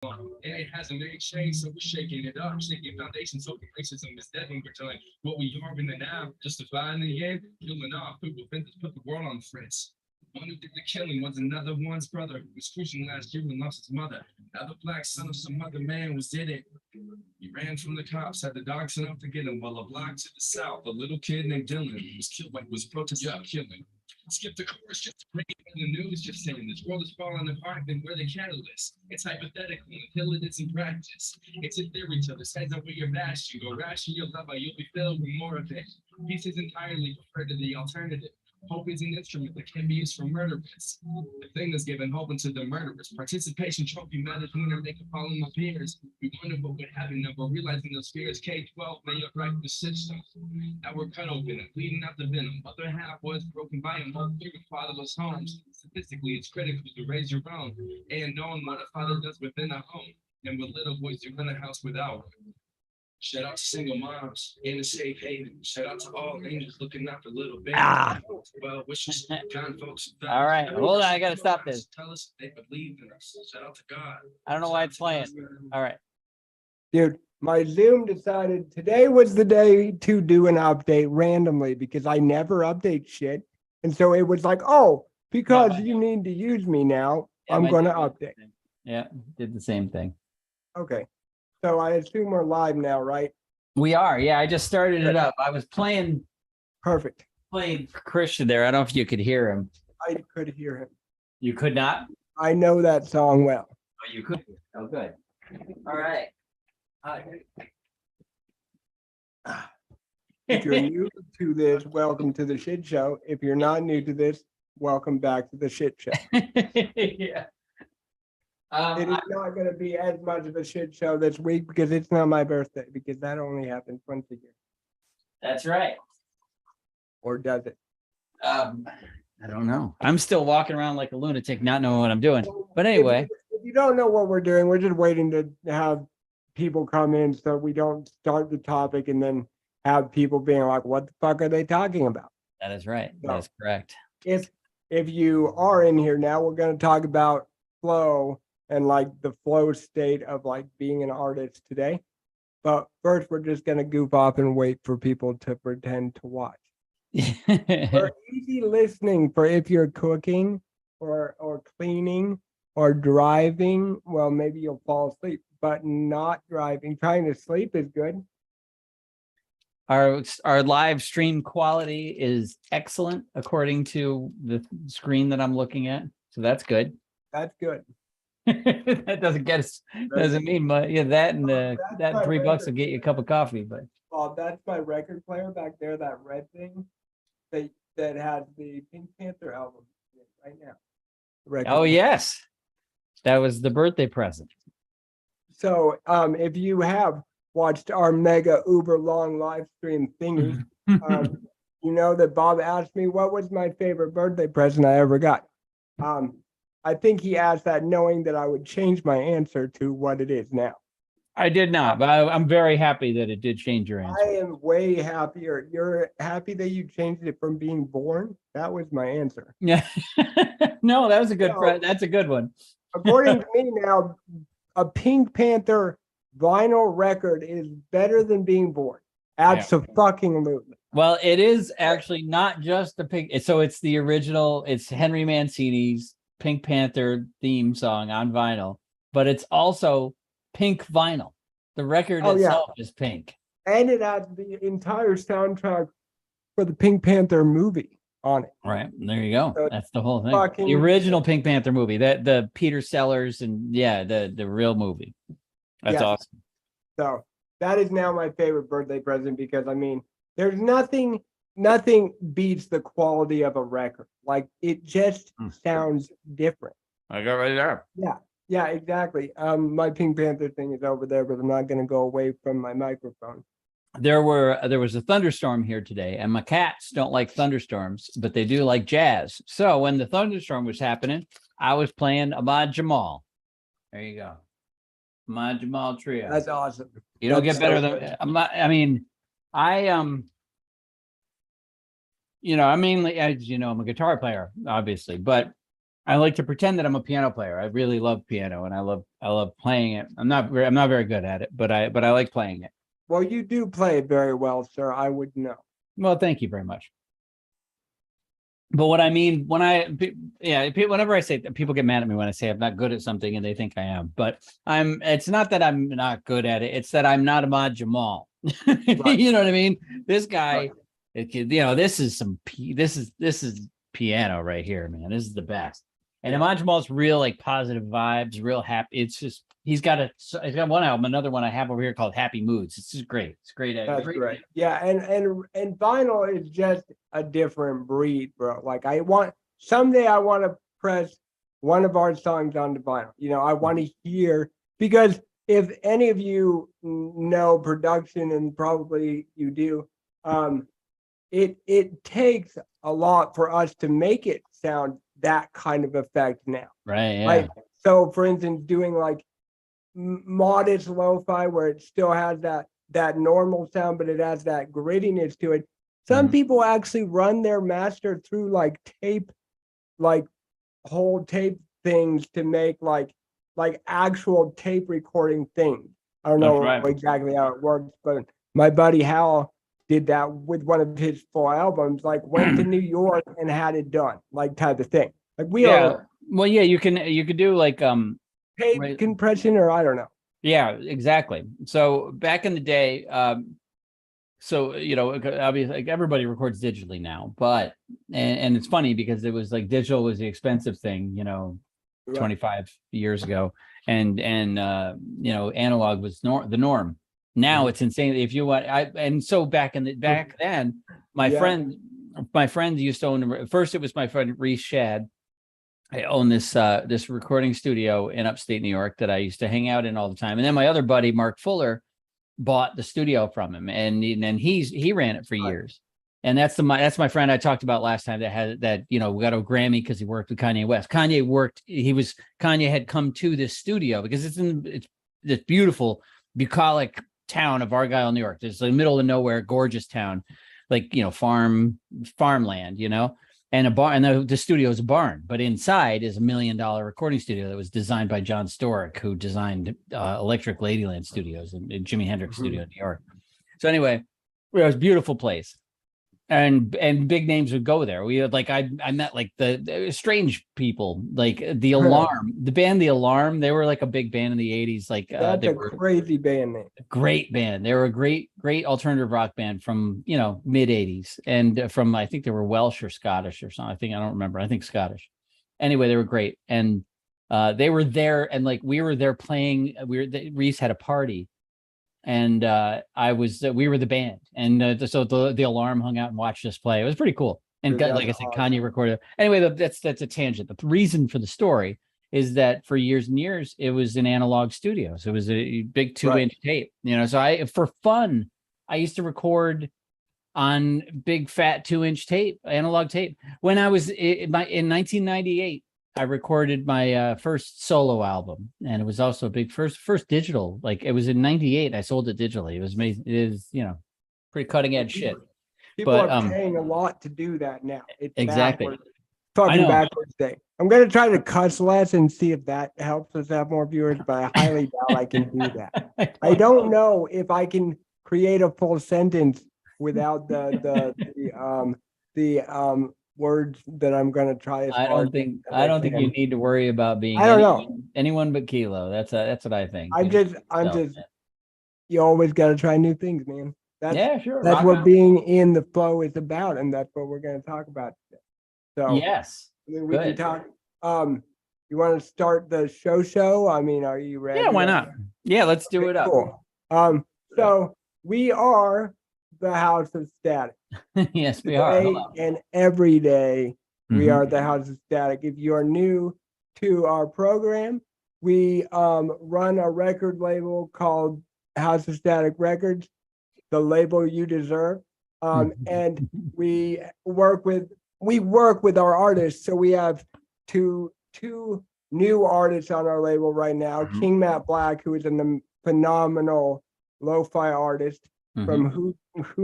And it hasn't made change, so we're shaking it up, shaking foundations, hoping racism is dead when we're telling what we are in the now, justifying the end, killing off who will put the world on the fritz. One who did the killing was another one's brother who was crucial last year and lost his mother. Now the black son of some other man was in it. He ran from the cops, had the dogs sent out to get him. While a block to the south, a little kid named Dylan was killed when he was protesting killing. Skip the chorus, just read the news, just saying this world is falling apart, then we're the catalyst. It's hypothetical until it is in practice. It's a theory till this heads up with your bash. You go ration your love, you'll be filled with more of it. Peace is entirely preferred to the alternative. Hope is an instrument that can be used for murderers. The thing that's given hope into the murderers. Participation trophy medals winner make a fall in my peers. We wonder what would happen now, but realizing those fears. K-12 may have right the system. Now we're cut open and bleeding out the venom. Other half was broken by a whole fear of fatherless homes. Statistically, it's critical to raise your own and knowing what a father does within a home. And with little boys, you're in a house without one. Shout out to single moms in a safe haven. Shout out to all angels looking out for little babies. Well, wishes, kind folks. All right, hold on. I gotta stop this. Tell us they believe in us. Shout out to God. I don't know why it's playing. All right. Dude, my Zoom decided today was the day to do an update randomly because I never update shit. And so it was like, oh, because you need to use me now, I'm going to update. Yeah, did the same thing. Okay. So I assume we're live now, right? We are. Yeah, I just started it up. I was playing Perfect. Christian there. I don't know if you could hear him. I could hear him. You could not? I know that song well. Oh, you could. Oh, good. All right. If you're new to this, welcome to the shit show. If you're not new to this, welcome back to the shit show. Yeah. It is not going to be as much of a shit show this week because it's not my birthday, because that only happens once a year. That's right. Or does it? I don't know. I'm still walking around like a lunatic, not knowing what I'm doing. But anyway. If you don't know what we're doing, we're just waiting to have people come in so we don't start the topic and then have people being like, what the fuck are they talking about? That is right. No. That's correct. If you are in here now, we're going to talk about flow and like the flow state of like being an artist today. But first, we're just going to goof off and wait for people to pretend to watch. For easy listening, for if you're cooking or cleaning or driving, well, maybe you'll fall asleep, but not driving. Trying to sleep is good. Our live stream quality is excellent according to the screen that I'm looking at. So that's good. That's good. That doesn't get us, doesn't mean much. Yeah, that and that $3 will get you a cup of coffee. But that's my record player back there, that red thing that has the Pink Panther album right now. Oh yes, that was the birthday present. So if you have watched our mega uber long live stream thingy, you know that Bob asked me what was my favorite birthday present I ever got. I think he asked that knowing that I would change my answer to what it is now. I did not, but I'm very happy that it did change your answer. I am way happier. You're happy that you changed it from being born? That was my answer. Yeah. No, that was a good. That's a good one. According to me now, a Pink Panther vinyl record is better than being born. Absolutely. Well, it is actually not just the Pink. So it's the original. It's Henry Mancini's Pink Panther theme song on vinyl, but it's also pink vinyl. The record itself is pink. And it has the entire soundtrack for the Pink Panther movie on it. Right. There you go. So that's the whole thing. The original Pink Panther movie, the Peter Sellers and the real movie. That's awesome. So that is now my favorite birthday present because I mean, there's nothing beats the quality of a record. Like it just sounds different. I got right there. Yeah, exactly. My Pink Panther thing is over there, but I'm not going to go away from my microphone. There was a thunderstorm here today, and my cats don't like thunderstorms, but they do like jazz. So when the thunderstorm was happening, I was playing Ahmad Jamal. There you go. Ahmad Jamal Trio. That's awesome. You don't get better than you know, I mainly, as you know, I'm a guitar player, obviously, but I like to pretend that I'm a piano player. I really love piano, and I love playing it. I'm not very good at it, but I like playing it. Well, you do play it very well, sir. I would know. Well, thank you very much. But what I mean when whenever I say people get mad at me when I say I'm not good at something and they think I am, but it's not that I'm not good at it. It's that I'm not Ahmad Jamal. Right. You know what I mean? This guy, Right. this is piano right here, man. This is the best. And Ahmad Jamal's real like positive vibes, real happy. It's just he's got one album, another one I have over here called Happy Moods. It's just great. It's great. That's Great. right. Yeah, and vinyl is just a different breed, bro. Like someday I want to press one of our songs onto vinyl. You know, I want to hear, because if any of you know production, and probably you do, it takes a lot for us to make it sound that kind of effect now. Right. Yeah. Like, so for instance, doing like modest lo-fi where it still has that normal sound, but it has that grittiness to it. Some people actually run their master through like tape, like whole tape things to make like actual tape recording things. I don't know exactly how it works, but my buddy Hal did that with one of his full albums, like went to New York and had it done, like type of thing. Like well, yeah, you could do like tape compression, or I don't know. Yeah, exactly. So back in the day, so you know, obviously like everybody records digitally now, but and it's funny because it was like digital was the expensive thing, you know, 25 years ago, and you know, analog was the norm. Now it's insane. If you want, and so back then, my friend used to own. First, it was my friend Reese Shad. I own this recording studio in upstate New York that I used to hang out in all the time. And then my other buddy, Mark Fuller, bought the studio from him, and he ran it for years. And that's my friend I talked about last time that you know, got a Grammy because he worked with Kanye West. Kanye had come to this studio because it's this beautiful bucolic town of Argyle, New York. It's the middle of nowhere, gorgeous town, like, you know, farmland, you know. And a barn, and the studio is a barn, but inside is $1 million recording studio that was designed by John Storick, who designed Electric Ladyland Studios and Jimi Hendrix Studio in New York. So anyway, it was a beautiful place, and big names would go there. We had like I met like the strange people, like the Alarm, the band The Alarm. They were like a big band in the '80s. Like that's a crazy band name. Great band. They were a great alternative rock band from, you know, mid '80s, and from, I think they were Welsh or Scottish or something. I don't remember. I think Scottish. Anyway, they were great, and they were there, and like we were there playing. Reese had a party. And we were the band, and so the Alarm hung out and watched us play. It was pretty cool. And like I said, Kanye recorded. Anyway, that's a tangent. The reason for the story is that for years and years it was an analog studio, so it was a big 2-inch tape. You know, so for fun, I used to record on big fat 2-inch tape, analog tape. When I was in 1998. I recorded my first solo album, and it was also a big first digital. Like it was in '98. I sold it digitally. It was amazing. It is, you know, pretty cutting edge shit. People are paying a lot to do that now. It's exactly fucking backwards thing. I'm gonna try to cuss less and see if that helps us have more viewers, but I highly doubt I can do that. I don't know if I can create a full sentence without the words that I'm going to try. I don't think you need to worry about being anyone but Kilo. That's what I think. I'm just you always got to try new things, man. Sure. That's what being in the flow is about, and that's what we're going to talk about today. So yes, I mean, we can talk. You want to start the show? I mean, are you ready? Yeah, why not? Yeah, let's do it up. Cool. So we are the House of Static. Yes, we are. And every day we are the House of Static. If you are new to our program, we run a record label called House of Static Records, the label you deserve. And we work with our artists. So we have two new artists on our label right now. King Matt Black, who is a phenomenal lo-fi artist from who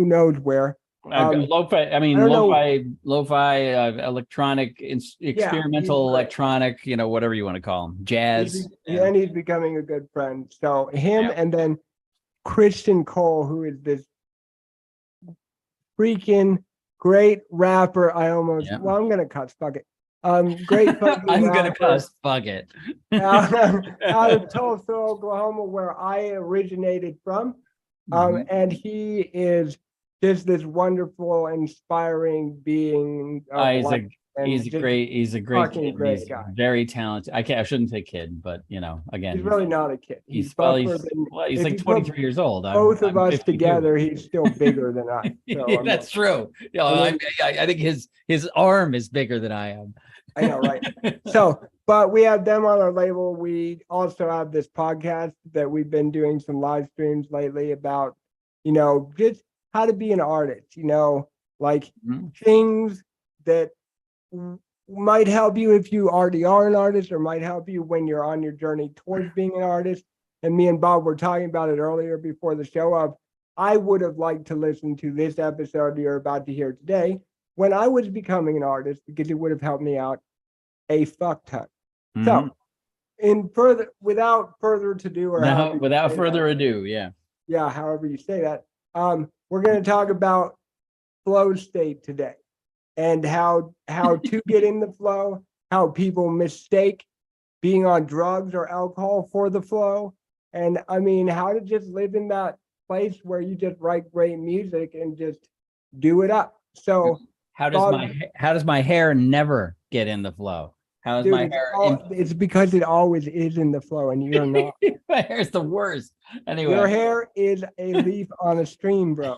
knows where, Lo-fi, I mean, I don't know. lo-fi, electronic, experimental right. electronic, whatever you want to call them, jazz. And he's becoming a good friend. So him Yeah. and then Christian Cole, who is this freaking great rapper. Yeah. Well, I'm gonna cuss. Fuck it. Great fucking I'm gonna rapper cuss. Fuck it. out of Tulsa, Oklahoma, where I originated from. Mhm. And he is just this wonderful, inspiring being Oh, of light. And he's just a great fucking kid. great He's guy. very talented. I shouldn't say kid, but again, He's really not a kid. He's buffer than he's if like you put 23 years old. both of I'm us 52. together, he's still bigger than I. So Yeah, that's true. I think his arm is bigger than I am. I know, right? So, but we have them on our label. We also have this podcast that we've been doing some live streams lately about, just how to be an artist, like Mhm. things that might help you if you already are an artist or might help you when you're on your journey towards being an artist. And me and Bob were talking about it earlier before the show of I would have liked to listen to this episode you're about to hear today when I was becoming an artist because it would have helped me out a fuck ton. Mhm. So without further to do or No, without say further that, ado, yeah. however you say that, we're going to talk about flow state today and how to get in the flow, how people mistake being on drugs or alcohol for the flow, and I mean how to just live in that place where you just write great music and just do it up. So How does Bob, my hair never get in the flow? How does dude, my hair? it's because it always is in the flow and you're not. My hair's the worst. Anyway, Your hair is a leaf on a stream, bro.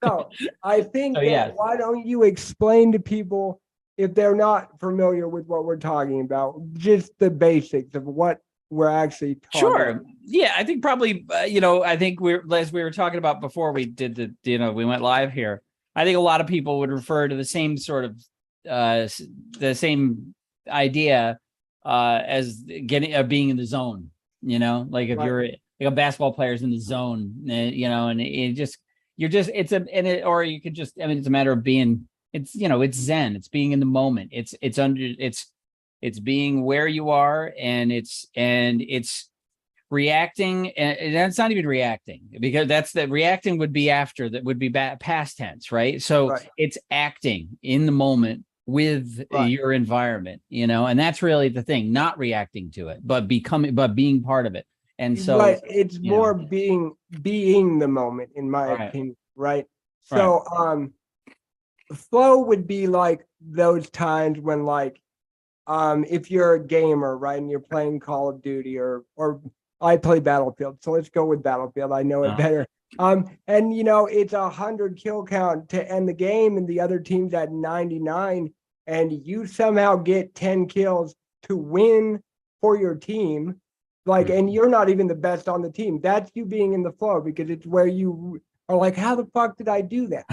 So I think So, that yes. why don't you explain to people if they're not familiar with what we're talking about, just the basics of what we're actually talking Sure. about. Yeah, I think probably, I think as we were talking about before we did we went live here. I think a lot of people would refer to the same sort of, the same idea as being in the zone, like if Right. you're like a basketball player's in the zone, and or you could just, it's a matter of being, it's Zen, it's being in the moment. It's being where you are, and it's reacting, and that's not even reacting, because that's the reacting would be after, that would be past tense, right? So Right. it's acting in the moment with Right. your environment, and that's really the thing, not reacting to it, but being part of it. And so Right. It's more being the moment, in my Right. opinion. Right. So flow would be like those times when if you're a gamer, right, and you're playing Call of Duty or I play Battlefield, so let's go with Battlefield. I know it better. And it's 100 kill count to end the game, and the other team's at 99, and you somehow get 10 kills to win for your team, and you're not even the best on the team. That's you being in the flow, because it's where you are like, how the fuck did I do that?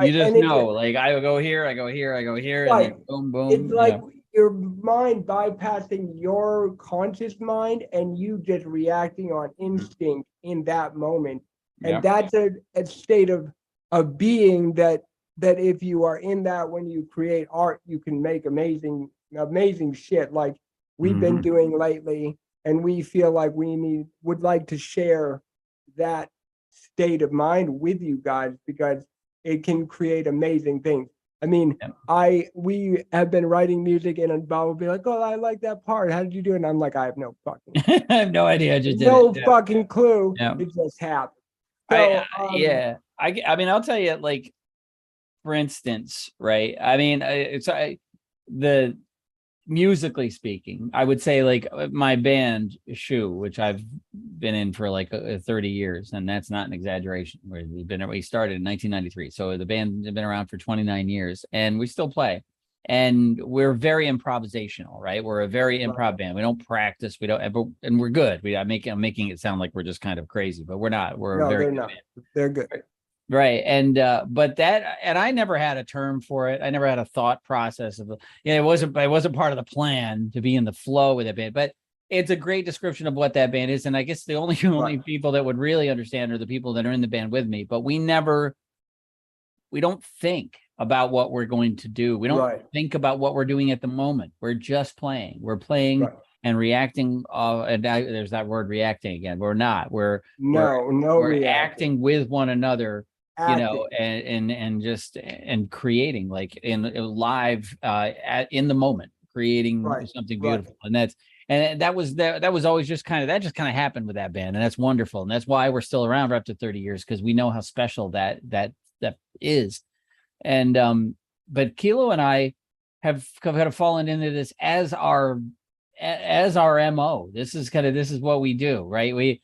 You just know, like, I go here, I go here, I go here, and then boom, boom. It's like your mind bypassing your conscious mind and you just reacting on instinct in that moment. And that's a state of being that if you are in that, when you create art, you can make amazing shit like we've been doing lately. And we feel like would like to share that state of mind with you guys, because it can create amazing things. I mean, we have been writing music, and Bob will be like, "Oh, I like that part. How did you do it?" And I'm like, "I have no fucking, I have no idea. I just did no it. fucking clue. Yeah. It just happened." So, I mean, I'll tell you, like, for instance, right? I mean, the musically speaking, I would say, like, my band Shoe, which I've been in for like 30 years, and that's not an exaggeration. We started in 1993, so the band has been around for 29 years, and we still play. And we're very improvisational, right? We're a very improv band. We don't practice. We don't, and we're good. I'm making it sound like we're just kind of crazy, but we're not. they're not. They're good. Right. And I never had a term for it. I never had a thought process of it wasn't part of the plan to be in the flow with that band, but it's a great description of what that band is. And I guess the only people that would really understand are the people that are in the band with me, but we never we don't think about what we're going to do. We don't Right. think about what we're doing at the moment. We're just playing. We're playing Right. and reacting. There's that word reacting again. We're not. We're No reaction. acting with one another, Acting. and just and creating like in live in the moment, creating Right, something right. beautiful. And that was always just kind of happened with that band, and that's wonderful. And that's why we're still around for up to 30 years, because we know how special that is. And but Kilo and I have kind of fallen into this as our MO. This is what we do, right? We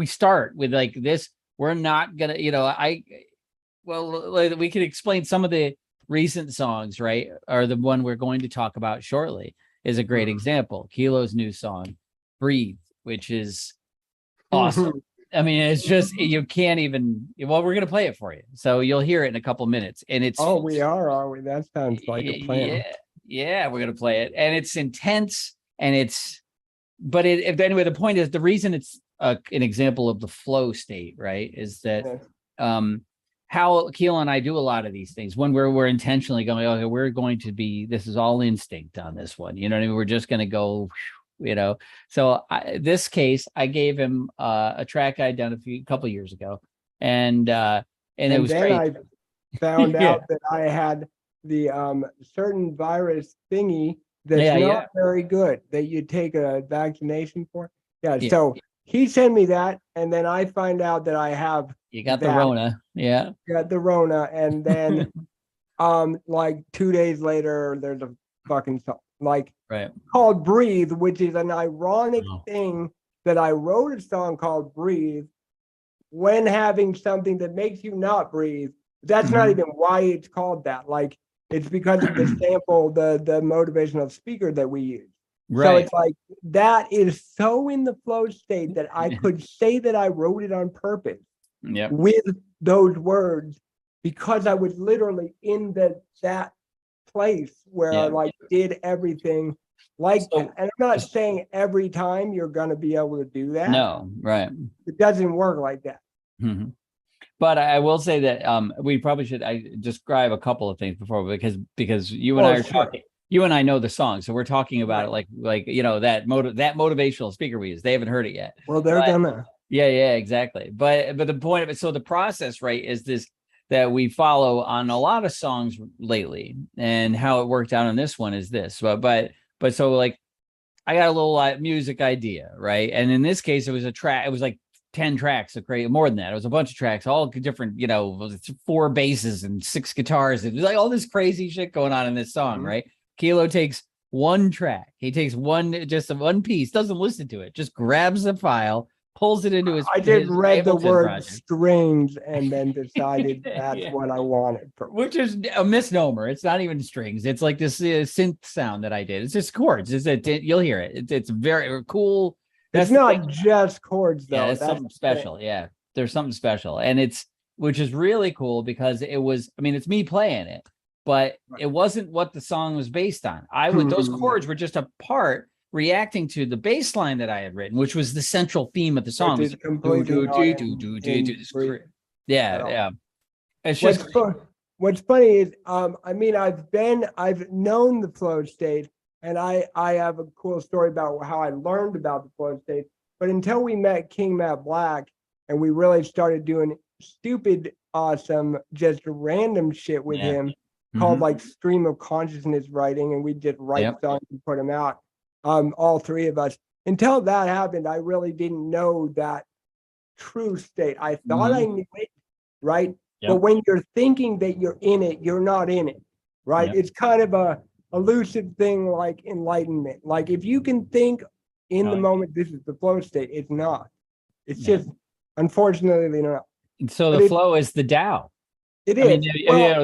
start with like this. We're not gonna, we could explain some of the recent songs, right? Or the one we're going to talk about shortly is a great example. Kilo's new song, Breathe, which is awesome. I mean, it's just, you can't even, well, we're going to play it for you. So you'll hear it in a couple minutes. And it's, Oh, we are we? That sounds like a plan. Yeah, we're going to play it. And it's intense and anyway, the point is, the reason it's an example of the flow state, right, is that how Keel and I do a lot of these things when we're intentionally going, okay, we're going to be, this is all instinct on this one. You know what I mean? We're just going to go, So this case, I gave him a track I'd done a couple years ago, and it was then great. I found out that I had the certain virus thingy that's not very good that you take a vaccination for. So he sent me that, and then I find out that I have you got the Rona. Yeah. Got the Rona, and then like 2 days later there's a fucking song called Breathe, which is an ironic thing that I wrote a song called Breathe when having something that makes you not breathe. That's not even why it's called that. Like, it's because of the sample, the motivational speaker that we use. Right. So it's like, that is so in the flow state that I could say that I wrote it on purpose with those words, because I was literally in that place where I like did everything like that. And I'm not saying every time you're going to be able to do that. No, right. It doesn't work like that. Mm-hmm. But I will say that we probably should describe a couple of things before, because you and I are talking. You and I know the song, so we're talking about it like that motivational speaker we use. They haven't heard it yet. Well, they're gonna. Yeah, exactly. But the point of it, so the process, right, is this that we follow on a lot of songs lately, and how it worked out on this one is this. But so like, I got a little music idea, right, and in this case, it was a track. It was like 10 tracks, more than that. It was a bunch of tracks, all different, 4 basses and 6 guitars. It was like all this crazy shit going on in this song, right? Kilo takes one track. He takes one piece, doesn't listen to it, just grabs the file, pulls it into his. I just read the word strings and then decided that's what I wanted. Which is a misnomer. It's not even strings. It's like this synth sound that I did. It's just chords. You'll hear it. It's very cool. It's not just chords though. Yeah, it's something special. Yeah, there's something special, and which is really cool because it's me playing it. But it wasn't what the song was based on. Those chords were just a part reacting to the bass line that I had written, which was the central theme of the song. Yeah. It's just what's funny is I've known the flow state, and I have a cool story about how I learned about the flow state. But until we met King Matt Black and we really started doing stupid, awesome, just random shit with him, called like stream of consciousness writing, and we just write songs and put them out, all 3 of us. Until that happened, I really didn't know that true state. I thought I knew it, right? But when you're thinking that you're in it, you're not in it, right? It's kind of a elusive thing, like enlightenment. Like, if you can think in the moment, this is the flow state, it's not. It's just, unfortunately, not. So the flow is the Tao. It is.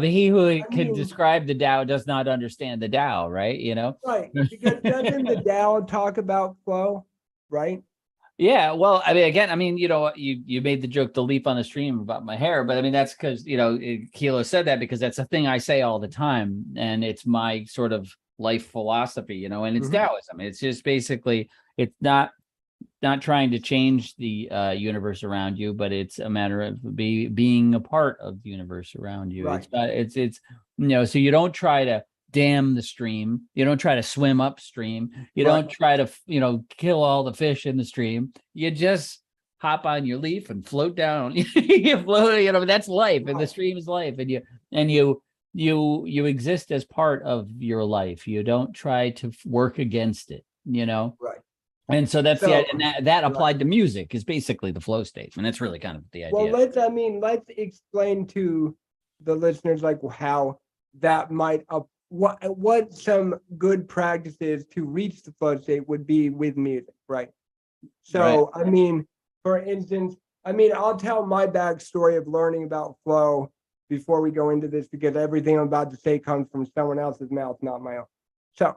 He who can describe the Tao does not understand the Tao, right? Right. Because doesn't the Tao talk about flow, right? Yeah. Well, you made the joke, the leap on the stream about my hair, but that's because, Kilo said that because that's a thing I say all the time. And it's my sort of life philosophy, and it's Taoism. It's just basically, it's not not trying to change the universe around you, but it's a matter of being a part of the universe around you. Right. It's you know, so you don't try to dam the stream, you don't try to swim upstream, you Right. don't try to, you know, kill all the fish in the stream. You just hop on your leaf and float down. You float, you know, that's life, and the Right. stream is life, and you exist as part of your life. You don't try to work against it, you know. Right. And so that's So, and that right. applied to music is basically the flow state, and that's really kind of the Well, idea. let's explain to the listeners like how that might what some good practices to reach the flow state would be with music, right? So, I mean, for instance, I mean, I'll tell my backstory of learning about flow before we go into this, because everything I'm about to say comes from someone else's mouth, not my own. So,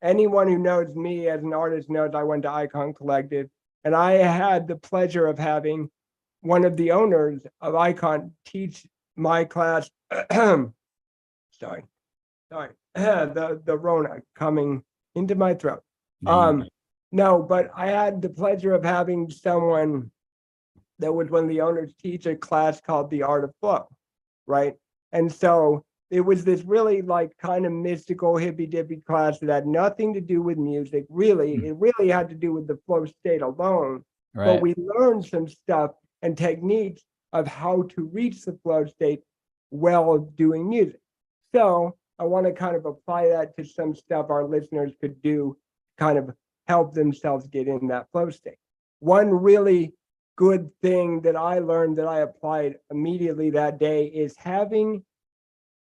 anyone who knows me as an artist knows I went to Icon Collective, and I had the pleasure of having one of the owners of Icon teach my class. Sorry, the Rona coming into my throat. No, but I had the pleasure of having someone that was one of the owners teach a class called The Art of Flow, right? And so it was this really like kind of mystical hippy dippy class that had nothing to do with music. Really, it really had to do with the flow state alone. But Right. we learned some stuff and techniques of how to reach the flow state while doing music. So I want to kind of apply that to some stuff our listeners could do, kind of help themselves get in that flow state. One really good thing that I learned that I applied immediately that day is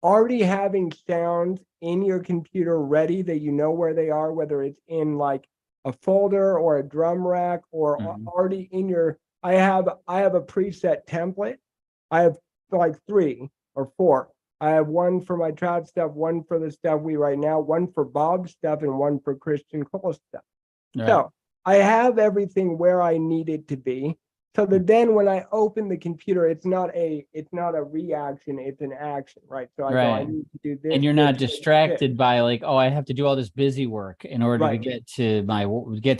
already having sounds in your computer ready that you know where they are, whether it's in like a folder or a drum rack or already in your, I have a preset template. I have like 3 or 4. I have one for my trad stuff, one for the stuff we write now, one for Bob's stuff, and one for Christian Cole's stuff. Right. So I have everything where I need it to be. So that then when I open the computer, it's not a reaction, it's an action, right? So I go, I Right. need to do this. And you're not this, this, distracted by like, oh, I have to do all this busy work in order to Right. get to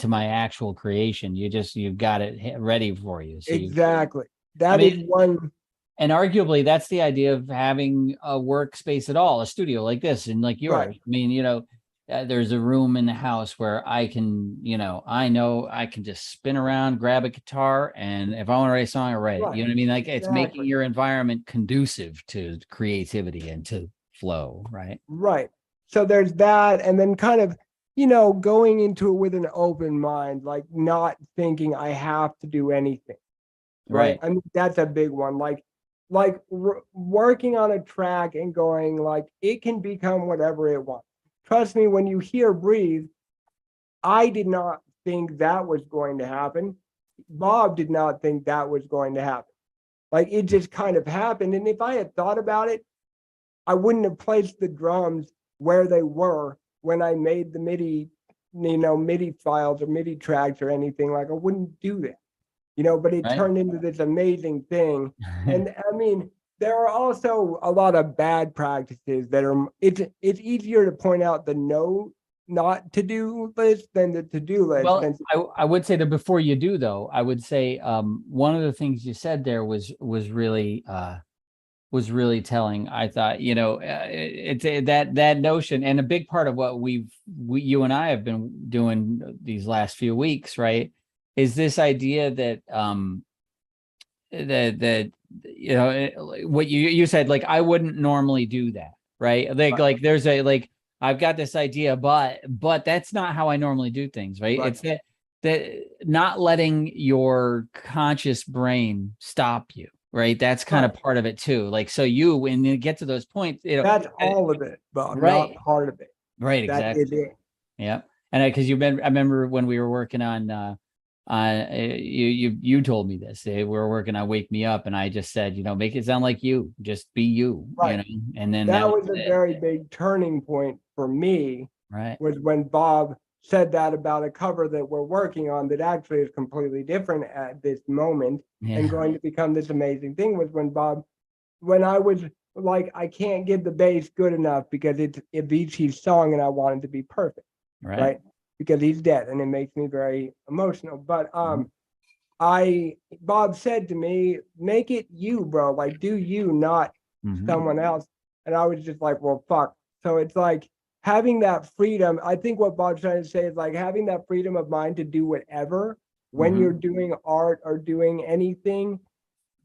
my actual creation. You've got it ready for you. So Exactly. That is one. and arguably that's the idea of having a workspace at all, a studio like this and like yours. Right. I mean, you know, there's a room in the house where I can, you know I can just spin around, grab a guitar, and if I want to write a song, I write it. Right. You know what I mean? Like it's making Exactly. your environment conducive to creativity and to flow, right? Right. So there's that. And then kind of, going into it with an open mind, like not thinking I have to do anything. Right. I mean, that's a big one. Like working on a track and going like, it can become whatever it wants. Trust me, when you hear Breathe, I did not think that was going to happen. Bob did not think that was going to happen. Like it just kind of happened. And if I had thought about it, I wouldn't have placed the drums where they were when I made the MIDI, MIDI files or MIDI tracks or anything. Like I wouldn't do that, but it turned into this amazing thing. And I mean, there are also a lot of bad practices that are, it's easier to point out the not to do list than the to do list. Well, I would say that before you do though, I would say one of the things you said there was really telling. I thought, it's that notion, and a big part of what you and I have been doing these last few weeks, right, is this idea that that what you said, like I wouldn't normally do that, right? Like there's I've got this idea, but that's not how I normally do things, right? It's that not letting your conscious brain stop you, right? That's kind of part of it too. Like, so when you get to those points, that's all of it, but right. Not part of it. Right, exactly. That is it. Yeah. And because I remember when we were working on you told me this. We were working on Wake Me Up, and I just said, make it sound like you. Just be you, right. And then that was a very big turning point for me. Right. Was when Bob said that about a cover that we're working on that actually is completely different at this moment and going to become this amazing thing. Was when I was like, I can't get the bass good enough because it's Avicii's song and I want it to be perfect. Right. because he's dead, and it makes me very emotional. But Bob said to me, make it you, bro. Like, do you, not Mhm. someone else. And I was just like, well, fuck. So it's like having that freedom. I think what Bob's trying to say is like having that freedom of mind to do whatever when Mhm. you're doing art or doing anything,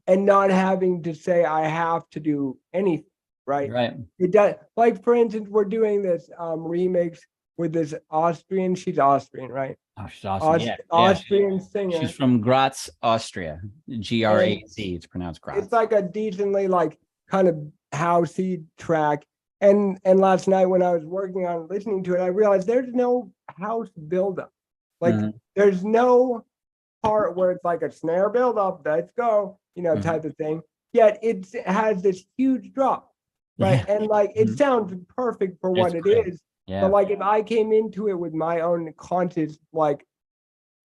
and not having to say, I have to do anything, right? Right. It does. Like, for instance, we're doing this remix with this Austrian, she's Austrian, right? Oh, she's awesome. Yeah. Austrian singer. She's from Graz, Austria. Graz. It's pronounced Graz. It's like a decently like kind of housey track. And last night when I was working on listening to it, I realized there's no house buildup. Like Mhm. there's no part where it's like a snare buildup, let's go, Mhm. type of thing. Yet it has this huge drop, right? Yeah. And like it Mhm. sounds perfect for what It's it great. is. Yeah. But like if I came into it with my own conscious like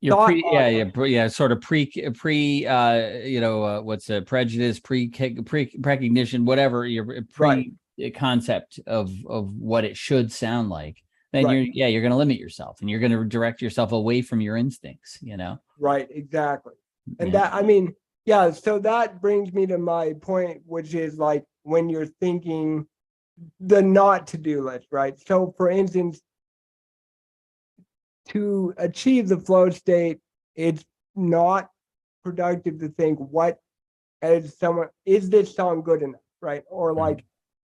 You're thought pre, yeah, on yeah, it, yeah, sort of what's a prejudice, precognition, whatever your Right. concept of what it should sound like, then Right. you're going to limit yourself and you're going to direct yourself away from your instincts, Right, exactly. And Yeah. that, I mean, yeah, so that brings me to my point, which is like when you're thinking the not to do list, right? So, for instance, to achieve the flow state, it's not productive to think, is this song good enough, right? Or like,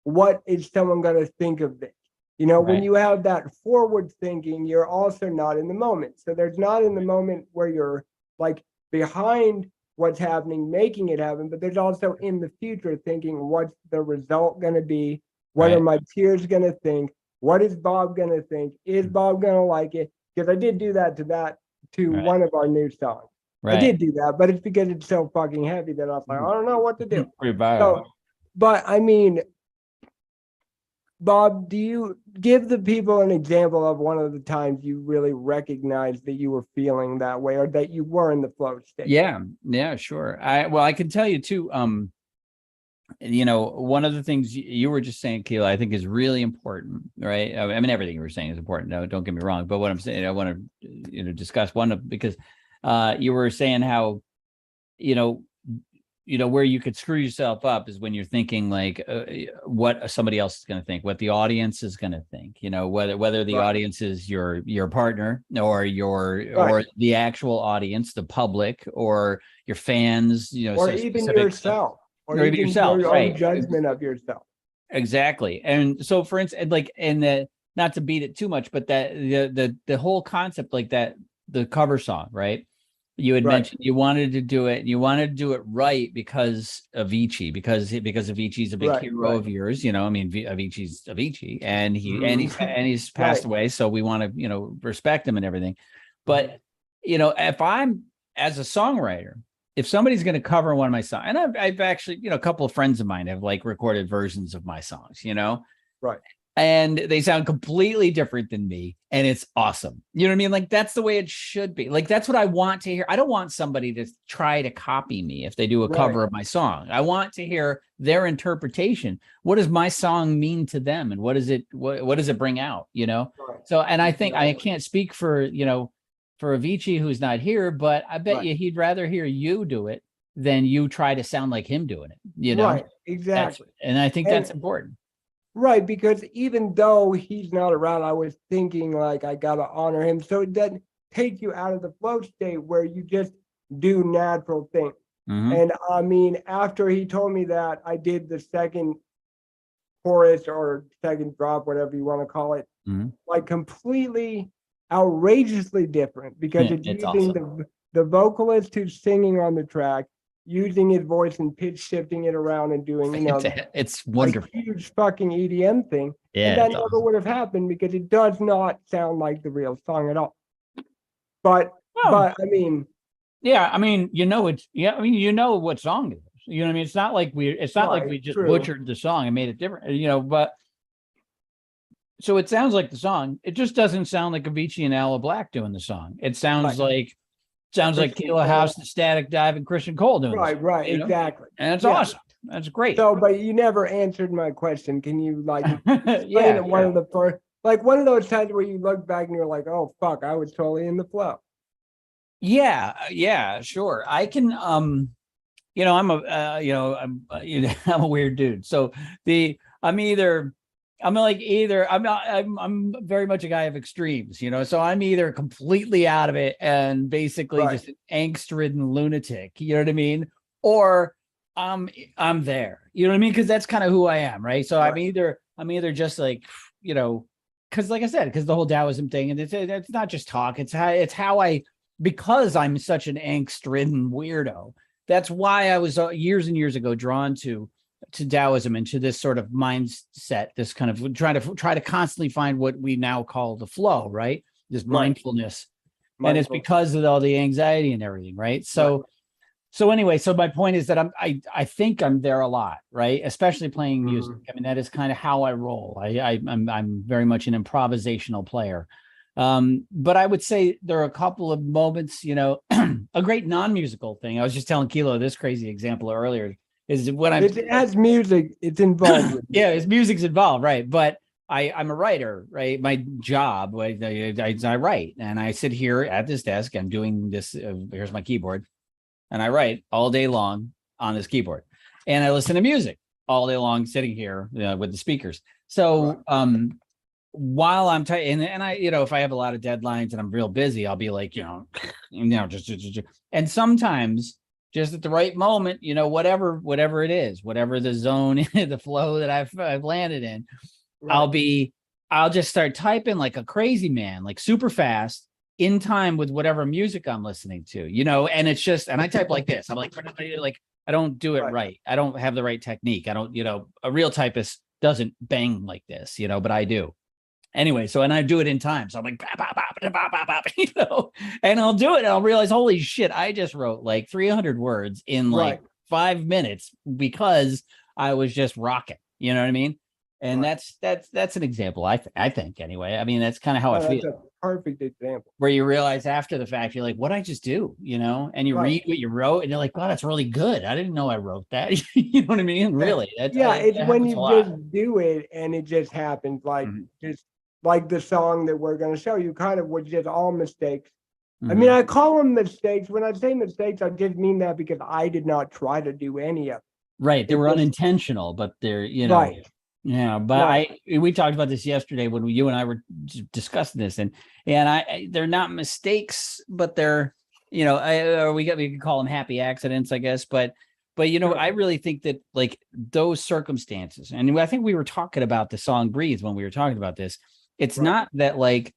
what is someone going to think of this? When Right. you have that forward thinking, you're also not in the moment. So there's not in the moment where you're like behind what's happening, making it happen, but there's also in the future thinking, what's the result going to be? What are Right. my peers going to think? What is Bob going to think? Is Bob going to like it? Because I did do that to Right. one of our new songs. I Right. did do that, but it's because it's so fucking heavy that I was like, I don't know what to do. Pretty viral. So, but I mean, Bob, do you give the people an example of one of the times you really recognized that you were feeling that way or that you were in the flow state? Yeah, sure. I can tell you too, one of the things you were just saying, Keela, I think is really important, right? I mean, everything you were saying is important. No, don't get me wrong. But what I'm saying, I want to, discuss because you were saying how, where you could screw yourself up is when you're thinking like what somebody else is going to think, what the audience is going to think, whether the Right. audience is your partner or Right. or the actual audience, the public, or your fans, Or so even specific yourself, or or even even yourself, your own right? judgment of yourself. Exactly. And so for instance, like, and not to beat it too much, but that the whole concept, like that, the cover song, right? You had Right. mentioned you wanted to do it, and you wanted to do it right because Avicii, because Avicii's a big Right, hero right. of yours. I mean, Avicii's Avicii, and Mhm. he's passed Right. away, so we want to respect him and everything. But if I'm as a songwriter, if somebody's going to cover one of my songs, and I've actually, a couple of friends of mine have like recorded versions of my songs, Right. and they sound completely different than me, and it's awesome. You know what I mean? Like, that's the way it should be. Like, that's what I want to hear. I don't want somebody to try to copy me if they do a Right. cover of my song. I want to hear their interpretation. What does my song mean to them, and what does it bring out? Right. So, and I think I Exactly. can't speak for for Avicii, who's not here, but I bet Right. you he'd rather hear you do it than you try to sound like him doing it. Right. That's, Exactly. and I think And that's important. right, because even though he's not around, I was thinking like I gotta honor him. So it doesn't take you out of the flow state where you just do natural things. Mhm. And I mean, after he told me that, I did the second chorus or second drop, whatever you want to call it, Mhm. like completely outrageously different because it's It's using awesome. the vocalist who's singing on the track, using his voice and pitch shifting it around and doing, It's a wonderful. huge fucking EDM thing. And Yeah, that it's never awesome. would have happened because it does not sound like the real song at all. But Well, I mean, yeah, I mean, I mean, what song it is. You know what I mean? It's not like right, we just true. butchered the song and made it different, but so it sounds like the song. It just doesn't sound like Avicii and Aloe Black doing the song. It sounds Right. like Christian Keila House, Cole. the Static Dive, and Christian Cole doing the Right, song, right, exactly. and it's Yeah. awesome. That's great. So, but you never answered my question. Can you like explain Yeah, one sure. of the first? like one of those times where you look back and you're like, oh fuck, I was totally in the flow. Yeah, sure. I can, I'm I'm a weird dude. So I'm very much a guy of extremes, so I'm either completely out of it and basically Right. just an angst-ridden lunatic, you know what I mean? Or I'm there, you know what I mean? Because that's kind of who I am, right? So Right. I'm either just like, because like I said, because the whole Taoism thing, and it's not just talk, it's how I, because I'm such an angst-ridden weirdo. That's why I was years and years ago drawn to Taoism and to this sort of mindset, this kind of try to constantly find what we now call the flow, right? This Right. mindfulness. And it's Mindful. because of all the anxiety and everything, right? So anyway, so my point is that I think I'm there a lot, right? Especially playing music. I mean, that is kind of how I roll. I'm very much an improvisational player. But I would say there are a couple of moments, a great non-musical thing. I was just telling Kilo this crazy example earlier is when It has music, it's involved with yeah, his music's involved, right? But I'm a writer, right? My job, I write, and I sit here at this desk. I'm doing this. Here's my keyboard, and I write all day long on this keyboard, and I listen to music all day long, sitting here with the speakers. So, while I'm and I, if I have a lot of deadlines and I'm real busy, I'll be like, just, and sometimes just at the right moment, whatever it is, whatever the zone, the flow that I've landed in, Right. I'll just start typing like a crazy man, like super fast in time with whatever music I'm listening to, and it's just, and I type like this. I'm like I don't do it right. I don't have the right technique. I don't, a real typist doesn't bang like this, but I do. Anyway, so, and I do it in time. So I'm like, bop, bop, bop, bop, bop, bop, and I'll do it. And I'll realize, holy shit, I just wrote like 300 words in like 5 minutes because I was just rocking. You know what I mean? And that's an example. I think anyway. I mean, that's kind of how I feel. That's a perfect example. Where you realize after the fact, you're like, what I just do, and you read what you wrote and you're like, wow, that's really good. I didn't know I wrote that. You know what I mean? Really. It's when you just do it and it just happens, like just like the song that we're going to show you kind of was just all mistakes. I mean, I call them mistakes. When I say mistakes, I just mean that because I did not try to do any of it. Right. They were unintentional, but they're, Right. Yeah, but we talked about this yesterday when you and I were discussing this, and they're not mistakes, but they're, we could call them happy accidents, I guess. But I really think that like those circumstances, and I think we were talking about the song "Breathe" when we were talking about this. It's not that like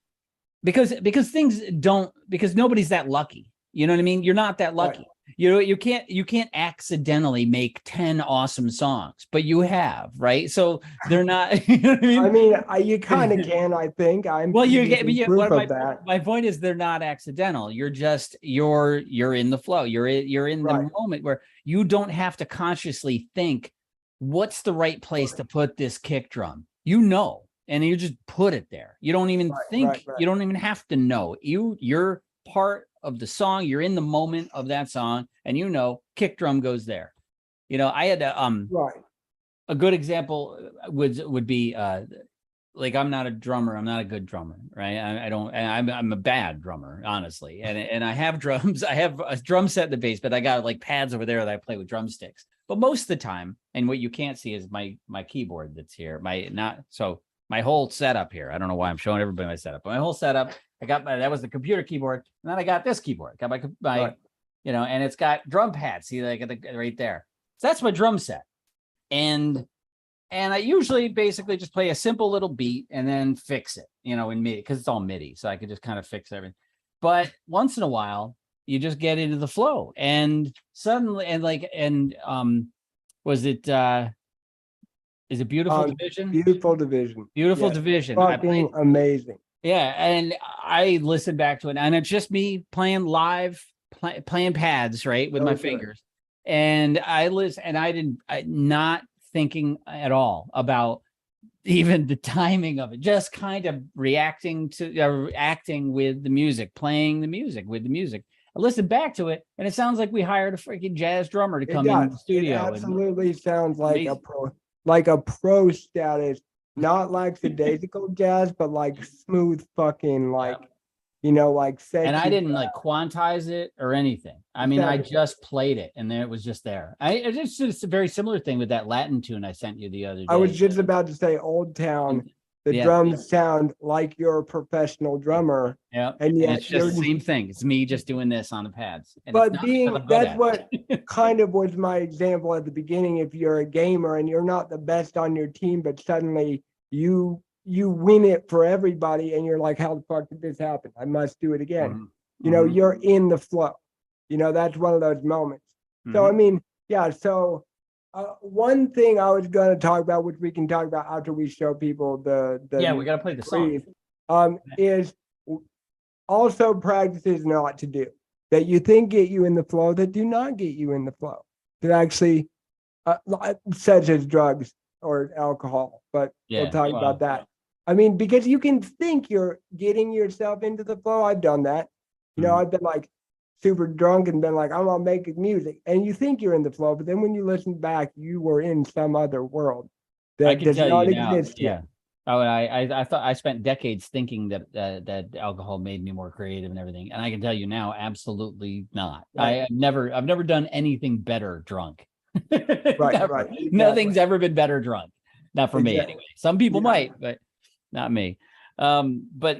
because things don't, because nobody's that lucky. You know what I mean? You're not that lucky. You can't accidentally make 10 awesome songs, but you have, right? So they're not, you know what I mean? You kind of can, I think. My point is they're not accidental. You're just, you're in the flow. You're in the moment where you don't have to consciously think what's the right place to put this kick drum, and you just put it there. You don't even think, you don't even have to know. You're part of the song, you're in the moment of that song, and kick drum goes there. I had a good example would be like, I'm not a drummer, I'm not a good drummer, right? I'm a bad drummer, honestly. And I have drums, I have a drum set in the bass, but I got like pads over there that I play with drumsticks. But most of the time, and what you can't see is my keyboard that's here, my whole setup here. I don't know why I'm showing everybody my setup, but my whole setup, that was the computer keyboard. And then I got this keyboard, got my and it's got drum pads. See, like right there. So that's my drum set. And I usually basically just play a simple little beat and then fix it, in MIDI, because it's all MIDI. So I could just kind of fix everything. But once in a while, you just get into the flow. And suddenly, was it is it Beautiful Division? Beautiful Division. Beautiful Division. Fucking amazing. Yeah, and I listened back to it, and it's just me playing live, playing pads, right, with my fingers. And I not thinking at all about even the timing of it, just kind of reacting to acting with the music, playing the music with the music. I listened back to it, and it sounds like we hired a freaking jazz drummer to come in the studio. It absolutely sounds like a pro status not lackadaisical jazz, but like smooth fucking like, like sexy. And I didn't like quantize it or anything. I mean, I Exactly. just played it and then it was just there. It's just a very similar thing with that Latin tune I sent you the other day. I was just about to say Old Town. The Yeah. drums sound like you're a professional drummer. Yeah. And yet it's just the same thing. It's me just doing this on the pads. And it's But not being, because I'm good that's at what it. kind of was my example at the beginning. If you're a gamer and you're not the best on your team, but suddenly you win it for everybody and you're like, how the fuck did this happen? I must do it again. Mhm. You're in the flow. That's one of those moments. So, I Mhm. mean, yeah. So one thing I was going to talk about, which we can talk about after we show people the Yeah, we got to play the song. brief, is also practices not to do that you think get you in the flow that do not get you in the flow, that actually such as drugs or alcohol, but Yeah, we'll talk well, about that. I mean, because you can think you're getting yourself into the flow. I've done that. Mhm. I've been like super drunk and been like, I'm gonna make music, and you think you're in the flow, but then when you listen back, you were in some other world I that can does tell not you now. exist Yeah. yet. Oh, and I thought I spent decades thinking that that alcohol made me more creative and everything, and I can tell you now, absolutely not. Right. I've never done anything better drunk. Right, Never. right, exactly. Nothing's ever been better drunk. Not for me Exactly. anyway. Some people Yeah. might, but not me. But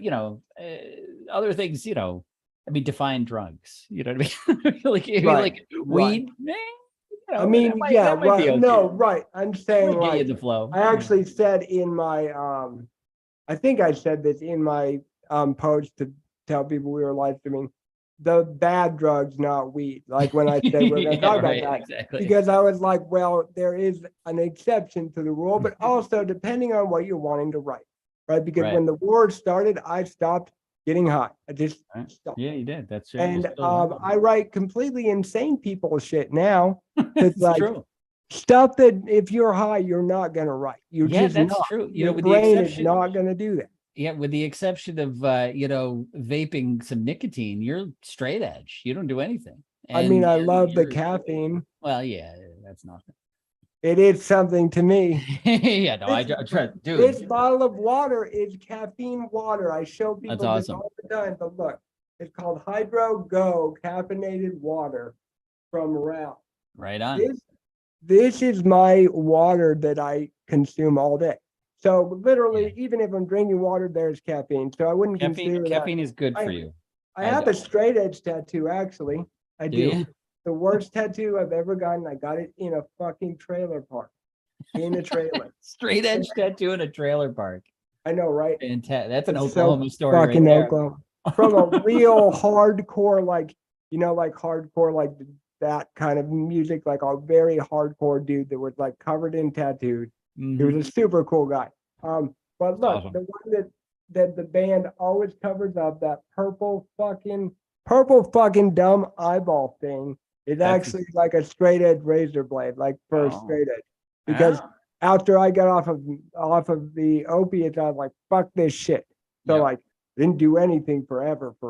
other things, I mean, define drugs. You know what I mean? like Right, weed. I mean, yeah, that might be right. okay. No, right. I'm saying Might get you like in the flow. I actually said in my I think I said this in my post to tell people we were live streaming, the bad drugs, not weed. Like when I said we're gonna Yeah, talk about right, that. exactly. Because I was like, well, there is an exception to the rule, but also depending on what you're wanting to write. Right. Because Right. when the war started, I stopped getting high. I just Right. stopped. Yeah, you did. That's right. And I write completely insane people shit now. It's It's like true. stuff that if you're high, you're not gonna write. You're Yeah, just that's not. true. Your With the brain is exception, not gonna do that. yeah, with the exception of vaping some nicotine, you're straight edge. You don't do anything. I mean, I And love the you're caffeine. well, yeah, that's nothing. It is something to me. Yeah, no, I This, try, this dude. bottle of water is caffeine water. I show That's people this awesome. all the time, but look, it's called Hydro Go caffeinated water from Ralph. Right on. This is my water that I consume all day. So literally, Yeah. even if I'm drinking water, there's caffeine. So I wouldn't consider that. Caffeine is good for you. I have a straight edge tattoo, actually. I Do do. you? The worst tattoo I've ever gotten. I got it in a fucking trailer park. In a trailer. Straight edge tattoo in a trailer park. I know, right? Fantastic. That's an It's so Oklahoma story right fucking there. Oklahoma. From a real hardcore, like, like hardcore, like that kind of music, like a very hardcore dude that was like covered in tattoos. He was Mhm. a super cool guy. But look, Awesome. the one that the band always covers up, that purple fucking dumb eyeball thing, is That's actually like a straight edge razor blade, like for a Oh. straight edge. Because after I got off of the opiates, I was like, fuck this shit. So Yep. like didn't do anything forever. So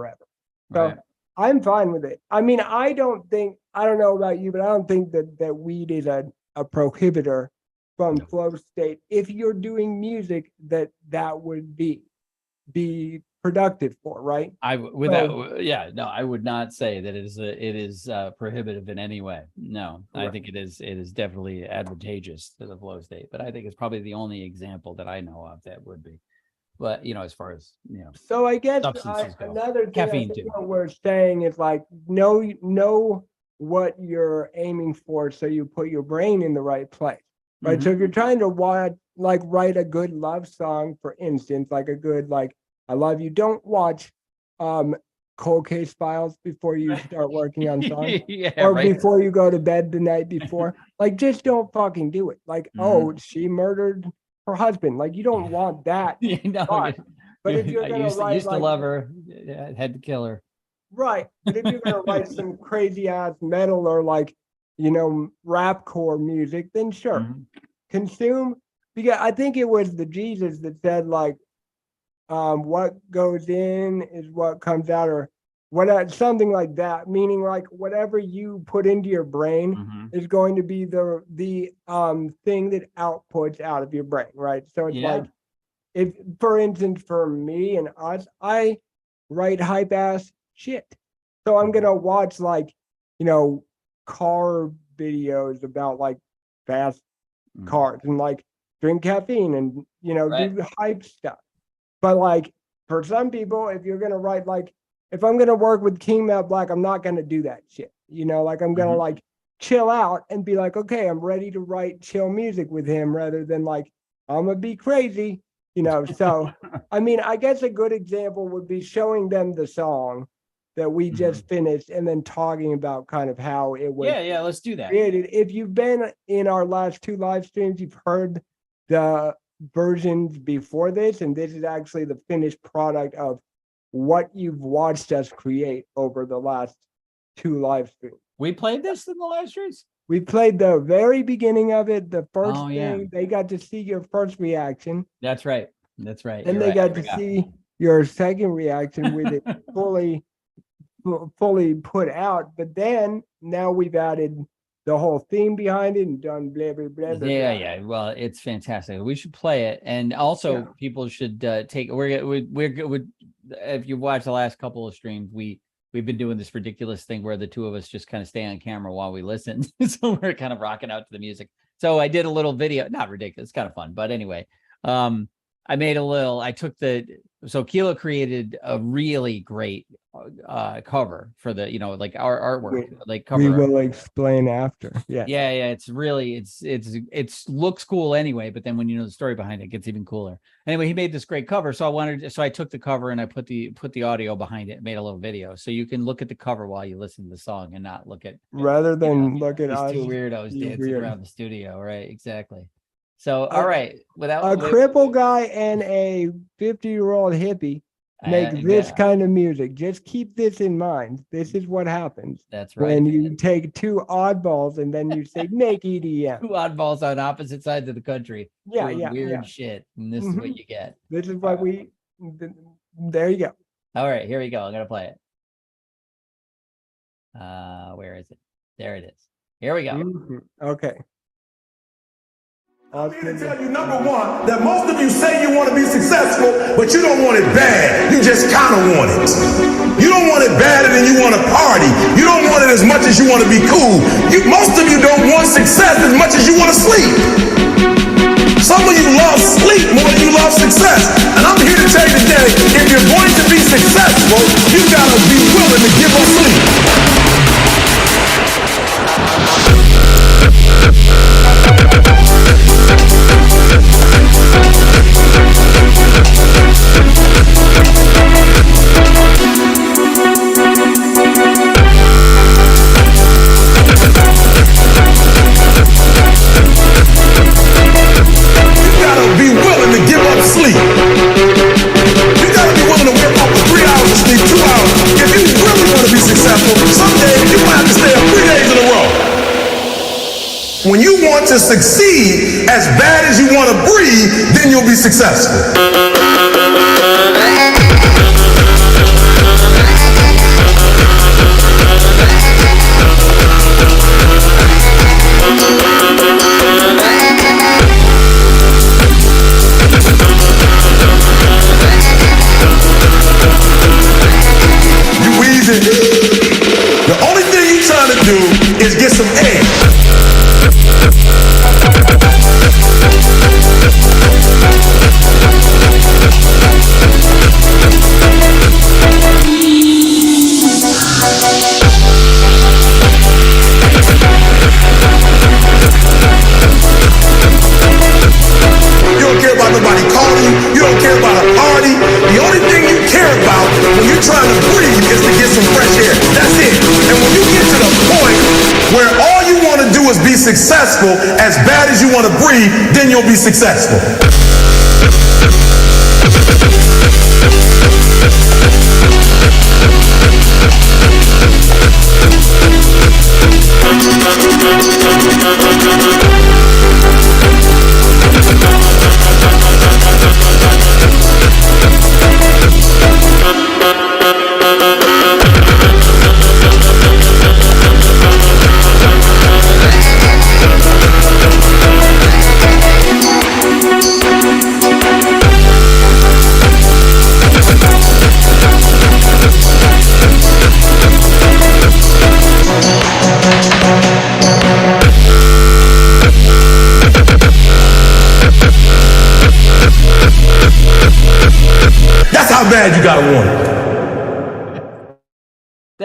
Right. I'm fine with it. I mean, I don't know about you, but I don't think that weed is a prohibitor from No. flow state. If you're doing music that would be productive for, right? I would not say that it is prohibitive in any way. No, I Correct. think it is definitely advantageous to the flow state, but I think it's probably the only example that I know of that would be. But as far as So I guess substances go. another thing I Caffeine think too. what we're saying is like know what you're aiming for, so you put your brain in the right place, right? Mhm. So if you're trying to write a good love song, for instance, like a good like I love you, don't watch Cold Case Files before you start working on songs. Yeah, Or right. before you go to bed the night before. Like just don't fucking do it. Like, oh, she murdered her husband. Like you don't want that. thought. But if you're I gonna used write to like love her, yeah, had to kill her. right, but if you're gonna write some crazy ass metal or like rapcore music, then sure, Mhm. consume. Because I think it was the Jesus that said like, what goes in is what comes out, or something like that, meaning like whatever you put into your brain Mhm. is going to be the thing that outputs out of your brain, right? So it's Yeah. like, if, for instance, for me and us, I write hype ass shit. So I'm gonna watch like, car videos about like fast Mhm. cars and like drink caffeine and Right. do hype stuff. But like for some people, if you're gonna write like, if I'm gonna work with King Matt Black, I'm not gonna do that shit. Like I'm gonna Mhm. like chill out and be like, okay, I'm ready to write chill music with him rather than like I'm gonna be crazy. So I mean, I guess a good example would be showing them the song that we just finished and then talking about kind of how it was Yeah, let's do that. created. If you've been in our last 2 live streams, you've heard the versions before this, and this is actually the finished product of what you've watched us create over the last 2 live streams. We played this in the live streams? We played the very beginning of it, the first Oh, yeah. thing. They got to see your first reaction, That's right. That's right. and You're they right. got I to forgot. see your second reaction with it fully put out. But then now we've added the whole theme behind it and done blah blah blah. blah, Yeah, blah. yeah. Well, it's fantastic. We should play it, and also Yeah. people should take. We're good. If you watch the last couple of streams, we've been doing this ridiculous thing where the two of us just kind of stay on camera while we listen. So we're kind of rocking out to the music. So I did a little video, not ridiculous, it's kind of fun, but anyway, I made a little. So Kilo created a really great cover for the, like our artwork, like cover. We will explain after. Yeah. Yeah, it's really it's looks cool anyway, but then when you know the story behind it, it gets even cooler. Anyway, he made this great cover, so I took the cover and I put the audio behind it, made a little video, so you can look at the cover while you listen to the song and not look at Rather than look at these us. two weirdos be dancing weird. around the studio, right? Exactly. So all right, A cripple guy and a 50-year-old hippie make this kind of music. Just keep this in mind. This is what happens That's right. when you take 2 oddballs and then you say make EDM. Two oddballs on opposite sides of the country. Yeah, doing yeah, weird yeah. shit, and this is what you get. This is what there you go. All right, here we go. I'm gonna play it. Where is it? There it is. Here we go. Okay. I'm here to tell you, number one, that most of you say you want to be successful, but you don't want it bad. You just kind of want it. You don't want it badder than you want to party. You don't want it as much as you want to be cool. Most of you don't want success as much as you want to sleep. Some of you love sleep more than you love success. And I'm here to tell you today, if you're going to be successful, you got to be willing to give up sleep. When you want to succeed as bad as you want to breathe, then you'll be successful. You wheezing. The only thing you're trying to do is get some air. You don't care about nobody calling you. You don't care about a party. The only thing you care about when you're trying to breathe is to get some fresh air. That's it. And when you get to the point where all you want to do is be successful as bad as you want to breathe, then you'll be successful.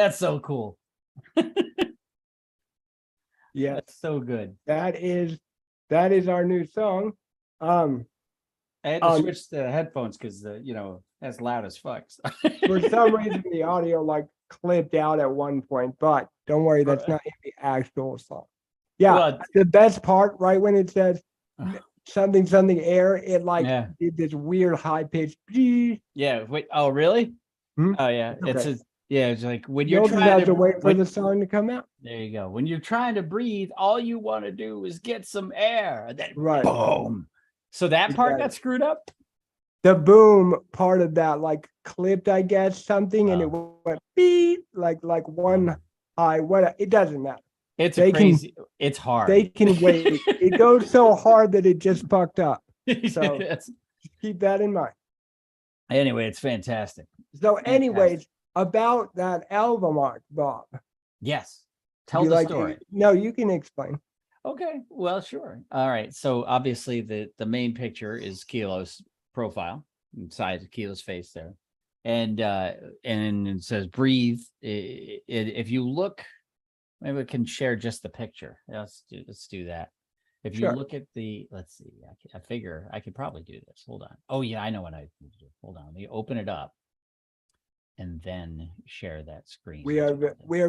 That's so cool. Yeah, That's so good. that is our new song. I had to Um, switch the headphones because that's loud as fuck. for some reason the audio like clipped out at one point, but don't worry, that's not in the actual song. Yeah, Well, the best part, right when it says something something air, it like yeah. did this weird high pitch. You'll Yeah. Wait. Oh, really? Hmm? Oh, yeah. Okay. It's like when you're just trying have to to wait for when- the song to come out. There you go. When you're trying to breathe, all you want to do is get some air. And then Right. boom. So that part Exactly. got screwed up. The boom part of that like clipped, I guess, something, and it went beep like one high. What it doesn't matter. It's They can- crazy. It's hard. They can wait. It goes so hard that it just fucked up. So Yes. keep that in mind. Anyway, it's fantastic. So, anyways, about that album art, Bob. Yes. Tell you the like story. No, you can explain. Okay. Well, sure. All right. So obviously the main picture is Kilo's profile inside of Kilo's face there. And it says breathe. If you look, maybe we can share just the picture. Let's do that. If you Sure. look at let's see, I figure I could probably do this. Hold on. Oh yeah, I know what I need to do. Hold on. Let me open it up and then share that screen. We are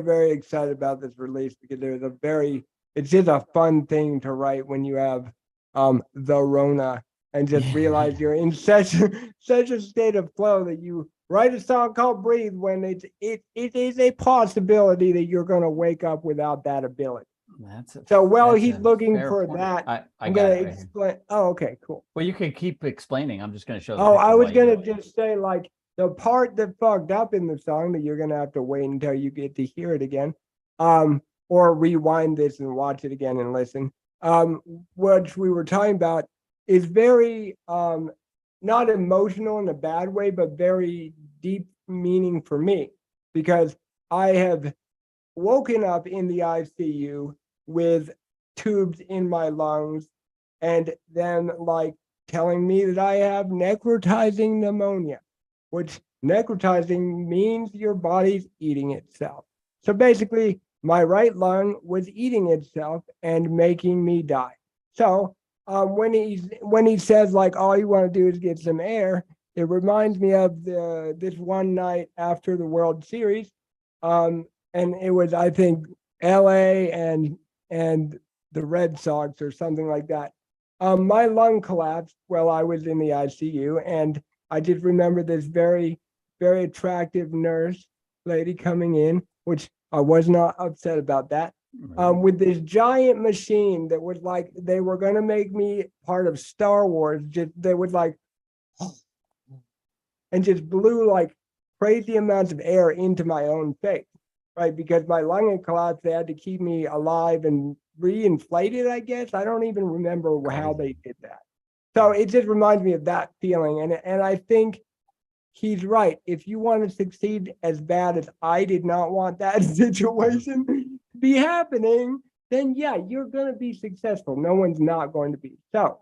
very excited about this release because it's just a fun thing to write when you have the Rona and just realize you're in such a state of flow that you write a song called Breathe when it is a possibility that you're gonna wake up without that ability. That's He's a looking fair for point. that. I I'm got gonna it right here. explain. Oh, okay, cool. Well, you can keep explaining. I'm just going to show. The Oh, picture I was while you gonna do it. just say like the part that fucked up in the song that you're gonna have to wait until you get to hear it again, or rewind this and watch it again and listen. What we were talking about is very not emotional in a bad way, but very deep meaning for me because I have woken up in the ICU with tubes in my lungs and then like telling me that I have necrotizing pneumonia, which necrotizing means your body's eating itself. So basically, my right lung was eating itself and making me die. So when he says like all you want to do is get some air, it reminds me of this one night after the World Series, and it was I think L.A. and the Red Sox or something like that. My lung collapsed while I was in the ICU, and I just remember this very, very attractive nurse lady coming in, which I was not upset about that, with this giant machine that was like, they were going to make me part of Star Wars. They would like, and just blew like crazy amounts of air into my own face, right? Because my lung had collapsed, they had to keep me alive and reinflated, I guess. I don't even remember how they did that. So it just reminds me of that feeling. And I think he's right. If you want to succeed as bad as I did not want that situation to be happening, then yeah, you're going to be successful. No one's not going to be. So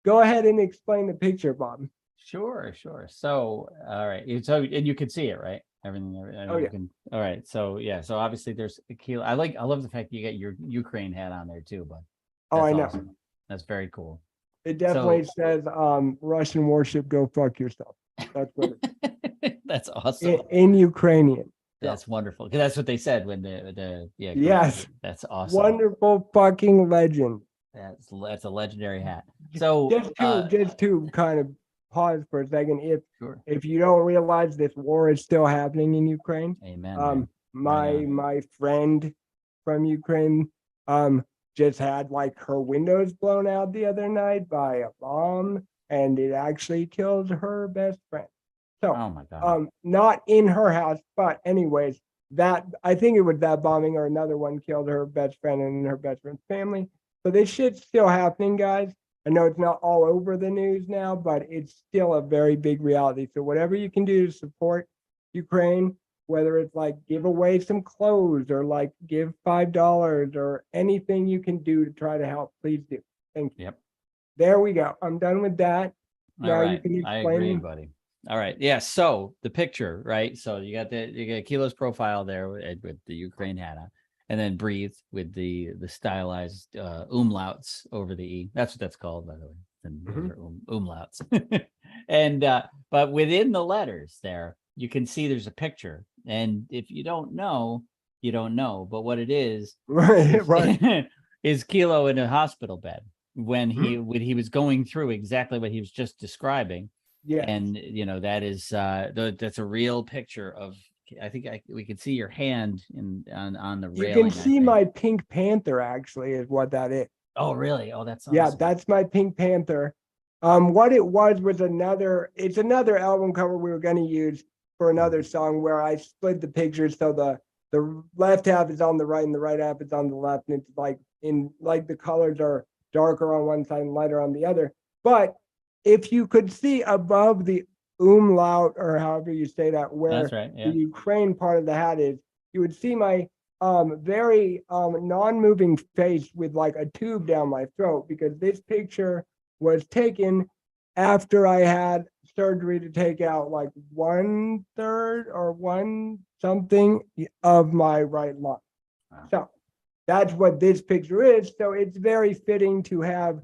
go ahead and explain the picture, Bob. Sure. So, all right. And you can see it, right? Everything. Oh, yeah. All right. So yeah. So obviously there's a Kilo. I love the fact that you got your Ukraine hat on there too, but Oh, I know. awesome. That's very cool. It definitely says Russian warship, go fuck yourself. That's what That's awesome. in Ukrainian. That's wonderful. Because that's what they said when yeah. Yes. That's awesome. Wonderful fucking legend. That's a legendary hat. So Just to kind of pause for a second, sure. if you don't realize this war is still happening in Ukraine, Amen. Man. my friend from Ukraine just had like her windows blown out the other night by a bomb, and it actually killed her best friend. So Oh my God. not in her house, but anyways, that I think it was that bombing or another one killed her best friend and her best friend's family. So this shit's still happening, guys. I know it's not all over the news now, but it's still a very big reality. So whatever you can do to support Ukraine, whether it's like give away some clothes or like give $5 or anything you can do to try to help, please do. Thank you. Yep. There we go. I'm done with that. All Now you right. can I explain. agree, buddy. All right. Yeah. So the picture, right? So you got Kilo's profile there with the Ukraine hat on, and then Breathe with the stylized umlauts over the E. That's what that's called, by the way. And those are umlauts. And but within the letters there, you can see there's a picture. And if you don't know, you don't know. But what it is Right, right. is Kilo in a hospital bed when he was going through exactly what he was just describing. Yeah. And that is that's a real picture of, I think we can see your hand on the You railing. can I see think. my Pink Panther actually is what that is. Oh, really? Oh, that's awesome. Yeah, that's my Pink Panther. What it was it's another album cover we were gonna use for another song where I split the pictures so the left half is on the right and the right half is on the left, and it's like the colors are darker on one side and lighter on the other. But if you could see above the umlaut, or however you say that, where That's right. Yeah. the Ukraine part of the hat is, you would see my very non-moving face with like a tube down my throat, because this picture was taken after I had surgery to take out like 1/3 or one something of my right lung. Wow. So that's what this picture is. So it's very fitting to have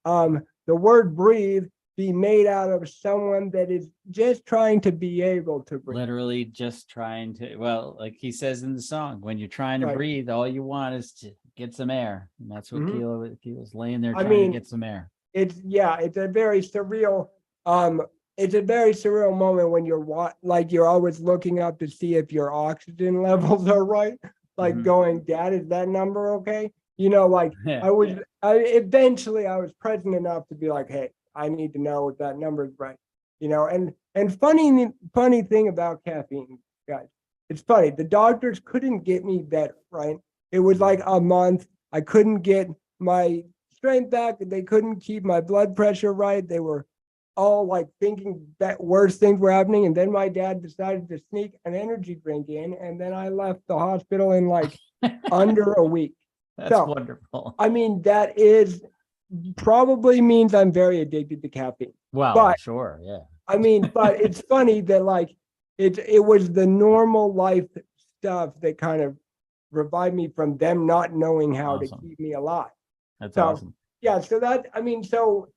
the word breathe be made out of someone that is just trying to be able to breathe. Literally just trying to, well, like he says in the song, when you're trying to Right. breathe, all you want is to get some air. And that's what Mhm. Kilo's laying there I trying mean, to get some air. It's a very surreal moment when you're always looking up to see if your oxygen levels are right, like Mhm. going, Dad, is that number okay? Like Yeah. eventually I was present enough to be like, hey, I need to know if that number is right. And funny thing about caffeine, guys, it's funny. The doctors couldn't get me better, right? It was like a month. I couldn't get my strength back. They couldn't keep my blood pressure right. They were all like thinking that worse things were happening. And then my dad decided to sneak an energy drink in, and then I left the hospital in like under a week. That's So, wonderful. I mean, that is probably means I'm very addicted to caffeine. Well, but- sure. Yeah. I mean, but it's funny that like it was the normal life stuff that kind of revived me from them not knowing how Awesome. to keep me alive. That's So- awesome. Yeah, so that, I mean, so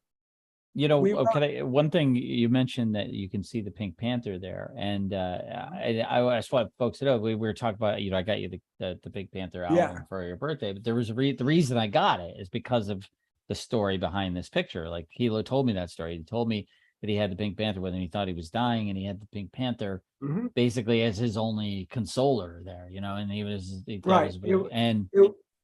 we were- Okay, one thing you mentioned that you can see the Pink Panther there, and I just want folks to know we were talking about, I got you the Pink Panther album Yeah. for your birthday, but there was the reason I got it is because of the story behind this picture. Like Kilo told me that story. He told me that he had the Pink Panther with him. He thought he was dying, and he had the Pink Panther Mhm. basically as his only consoler there, and he thought Right. it was, and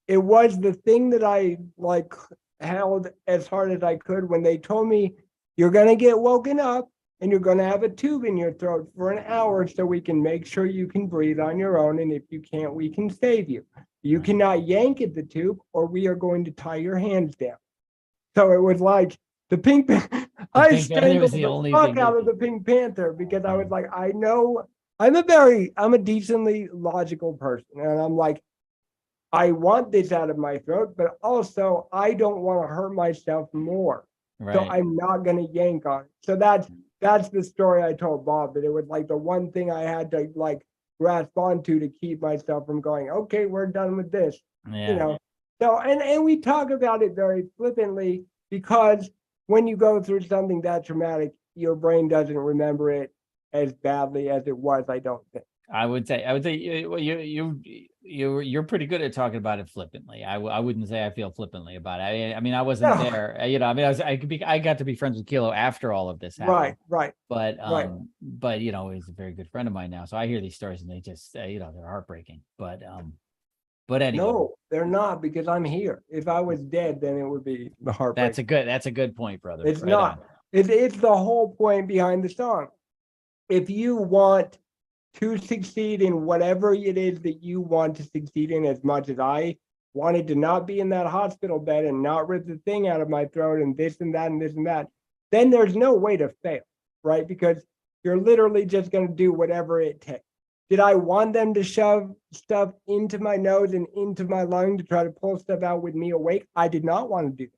it was the thing that I like held as hard as I could when they told me you're gonna get woken up and you're gonna have a tube in your throat for an hour so we can make sure you can breathe on your own, and if you can't, we can save you. You Right. cannot yank at the tube or we are going to tie your hands down. So it was like the Pink Panther. I Pink Panther strangled was the the only fuck thing out that- of the Pink Panther because I was like, I know I'm a decently logical person, and I'm like, I want this out of my throat, but also I don't want to hurt myself more. So right. I'm not going to yank on it. So that's the story I told Bob, that it was like the one thing I had to like grasp onto to keep myself from going, okay, we're done with this. Yeah. So, and we talk about it very flippantly because when you go through something that traumatic, your brain doesn't remember it as badly as it was, I don't think. I would say you're pretty good at talking about it flippantly. I wouldn't say I feel flippantly about it. I mean, I wasn't No. there. I mean, I got to be friends with Kilo after all of this happened. Right. But Right. he's a very good friend of mine now. So I hear these stories and they just they're heartbreaking. But anyway, No, they're not, because I'm here. If I was dead, then it would be the heartbreak. that's a good point, brother. It's Right not. on. It's the whole point behind the song. If you want to succeed in whatever it is that you want to succeed in, as much as I wanted to not be in that hospital bed and not rip the thing out of my throat and this and that and this and that, then there's no way to fail, right? Because you're literally just going to do whatever it takes. Did I want them to shove stuff into my nose and into my lung to try to pull stuff out with me awake? I did not want to do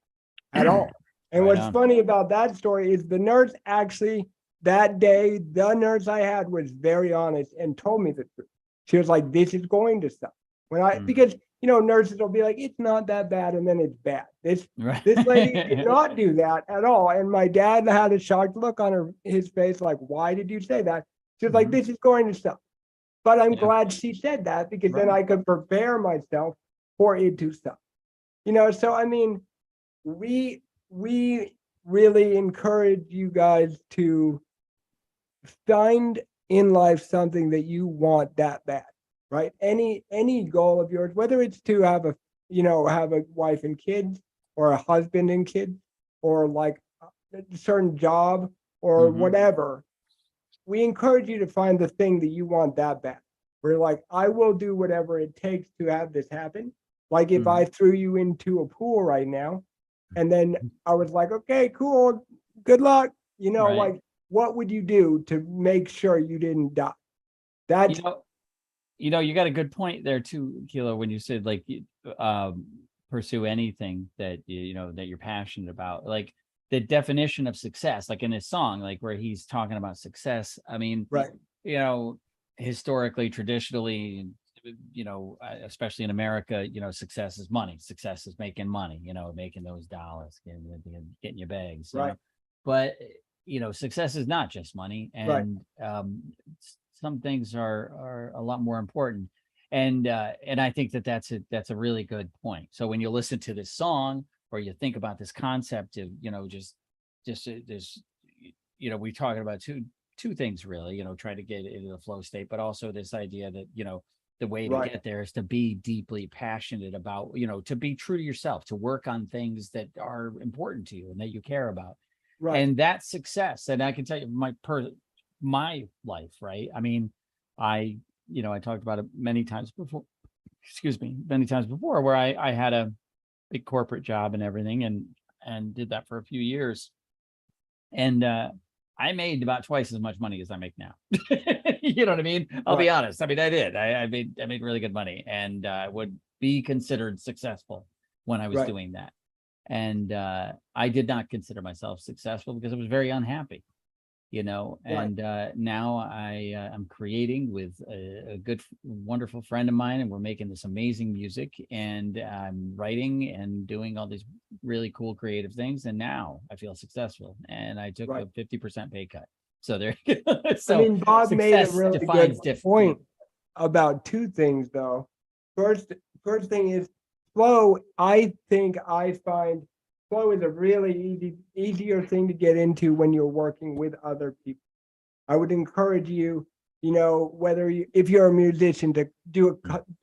that at all. And Right what's on. funny about that story is the nurse actually that day, the nurse I had was very honest and told me the truth. She was like, this is going to stop. Because, nurses will be like, it's not that bad. And then it's bad. This lady did not do that at all. And my dad had a shocked look on his face, like, why did you say that? She was like, this is going to stop. But I'm glad she said that because then I could prepare myself for it to stop. So I mean, we really encourage you guys to find in life something that you want that bad, right? Any goal of yours, whether it's to have a wife and kids, or a husband and kids, or like a certain job, or whatever. We encourage you to find the thing that you want that bad. We're like, I will do whatever it takes to have this happen. Like if I threw you into a pool right now, and then I was like, okay, cool, good luck. Like, what would you do to make sure you didn't die? That's you got a good point there too, Kilo, when you said like pursue anything that that you're passionate about. Like the definition of success, like in his song, like where he's talking about success. I mean, historically, traditionally, especially in America, success is money. Success is making money, making those dollars, getting your bags. Right. But, success is not just money. And some things are a lot more important. And I think that's a really good point. So when you listen to this song, or you think about this concept of, just this, we're talking about two things really, try to get into the flow state, but also this idea that, the way to get there is to be deeply passionate about, to be true to yourself, to work on things that are important to you and that you care about. Right. And that's success. And I can tell you my life, right? I mean, I talked about it many times before, where I had a big corporate job and everything and did that for a few years. And I made about twice as much money as I make now. You know what I mean? I'll be honest. I mean, I did. I made really good money, and would be considered successful when I was doing that. And I did not consider myself successful because I was very unhappy, and now I am creating with a good, wonderful friend of mine, and we're making this amazing music, and I'm writing and doing all these really cool creative things. And now I feel successful, and I took a 50% pay cut. So there you go. So I mean, Bob made a really good point about two things though. First thing is flow. I think I find flow is a really easier thing to get into when you're working with other people. I would encourage you, if you're a musician, to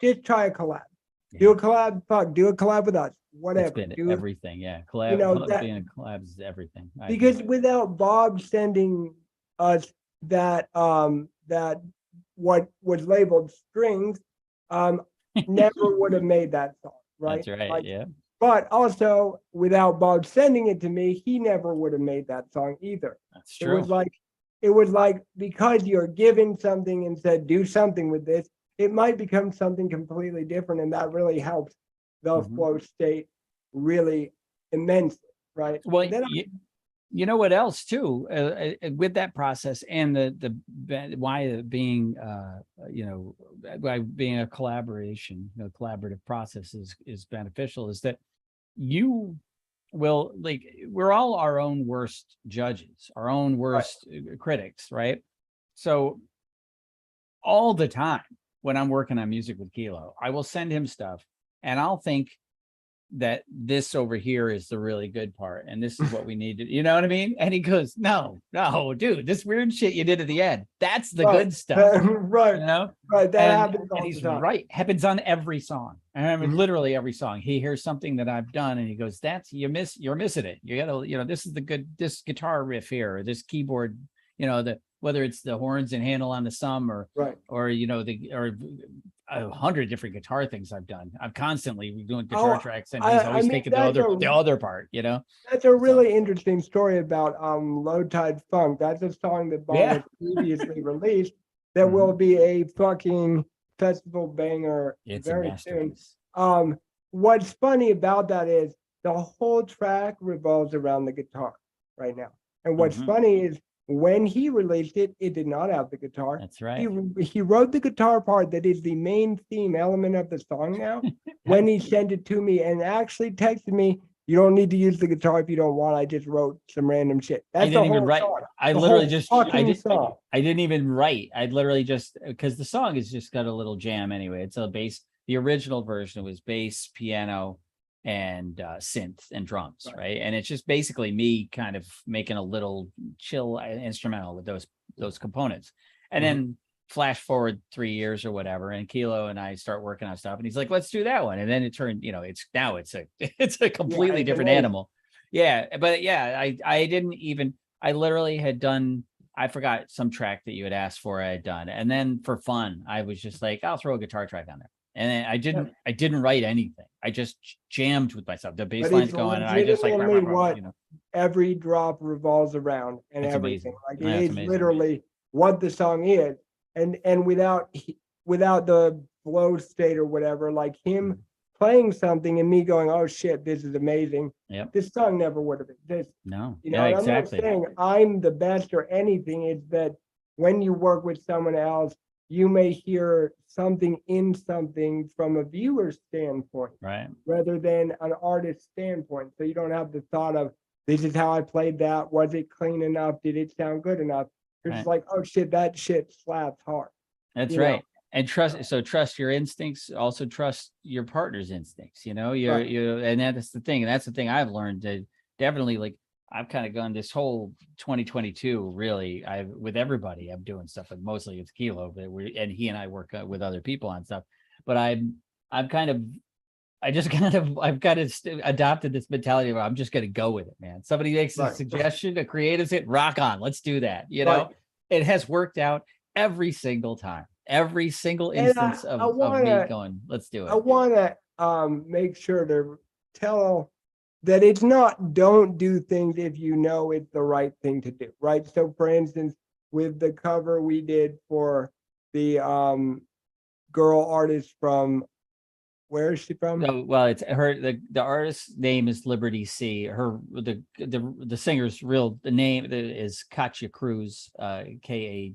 just try a collab. Do a collab, do a collab with us, whatever. It's been everything, collab. Being a collab is everything. Because without Bob sending us that what was labeled strings, never would have made that song, right? That's right. But also, without Bob sending it to me, he never would have made that song either. That's true. It was like because you're given something and said, do something with this, it might become something completely different. And that really helps the flow state really immensely, right? Well, you know what else too, with that process and why being, by being a collaboration, collaborative process is beneficial, is that you will, like, we're all our own worst judges, our own worst critics, right? So all the time when I'm working on music with Kilo, I will send him stuff and I'll think that this over here is the really good part and this is what we need to, you know what I mean? And he goes, no, dude, this weird shit you did at the end, that's the good stuff. Right. That happens all the time. Right. Happens on every song. I mean, literally every song. He hears something that I've done and he goes, you're missing it. You gotta, this is this guitar riff here, or this keyboard, whether it's the horns and handle on the sum or 100 different guitar things I've done. I'm constantly doing guitar tracks and he's always thinking the other part, That's a really interesting story about Low Tide Funk. That's a song that Bob has previously released that will be a fucking festival banger very soon. What's funny about that is the whole track revolves around the guitar right now. And what's funny is when he released it, it did not have the guitar. That's right. He wrote the guitar part that is the main theme element of the song now. When he sent it to me and actually texted me, you don't need to use the guitar if you don't want. I just wrote some random shit. I That's the didn't even whole write. song. I The literally whole just, I fucking just, song. I didn't even write. I literally just, because the song has just got a little jam anyway. It's a bass. The original version was bass, piano, and synth and drums, right? And it's just basically me kind of making a little chill instrumental with those components. And then flash forward 3 years or whatever, and Kilo and I start working on stuff, and he's like, "Let's do that one." And then it turned, it's a completely it's different amazing. animal. Yeah, but yeah, I didn't even. I literally had done. I forgot some track that you had asked for. I had done, and then for fun, I was just like, "I'll throw a guitar track on there." And then I didn't write anything. I just jammed with myself. The bass line's it's going, and I just like, legitimately what every drop revolves around and It's everything. amazing. Like Yeah, it it's is amazing. literally what the song is. And without the flow state or whatever, like him playing something and me going, "Oh shit, this is amazing." Yep. This song never would have been this. No. You know, Yeah, and I'm not exactly. saying I'm the best or anything. It's that when you work with someone else, you may hear something in something from a viewer standpoint Right. rather than an artist standpoint. So you don't have the thought of, this is how I played that. Was it clean enough? Did it sound good enough? You're just like, oh shit, that shit slaps hard. That's you know? right. And trust your instincts, also trust your partner's instincts, Right. and that's the thing. And that's the thing I've learned to definitely, like, I've kind of gone this whole 2022, really, with everybody, I'm doing stuff with, mostly it's Kilo, but and he and I work with other people on stuff, but I've kind of adopted this mentality where I'm just going to go with it, man. Somebody makes a Right. suggestion, a creative hit, rock on, let's do that. Right. It has worked out every single time, every single And instance I of me wanna- going, let's do I it. want to make sure to tell that it's not, don't do things if you know it's the right thing to do, right? So for instance, with the cover we did for the girl artist from, where is she from? No, well, it's her. The artist's name is Liberty C. The singer's the name is Katja Cruz. Katja.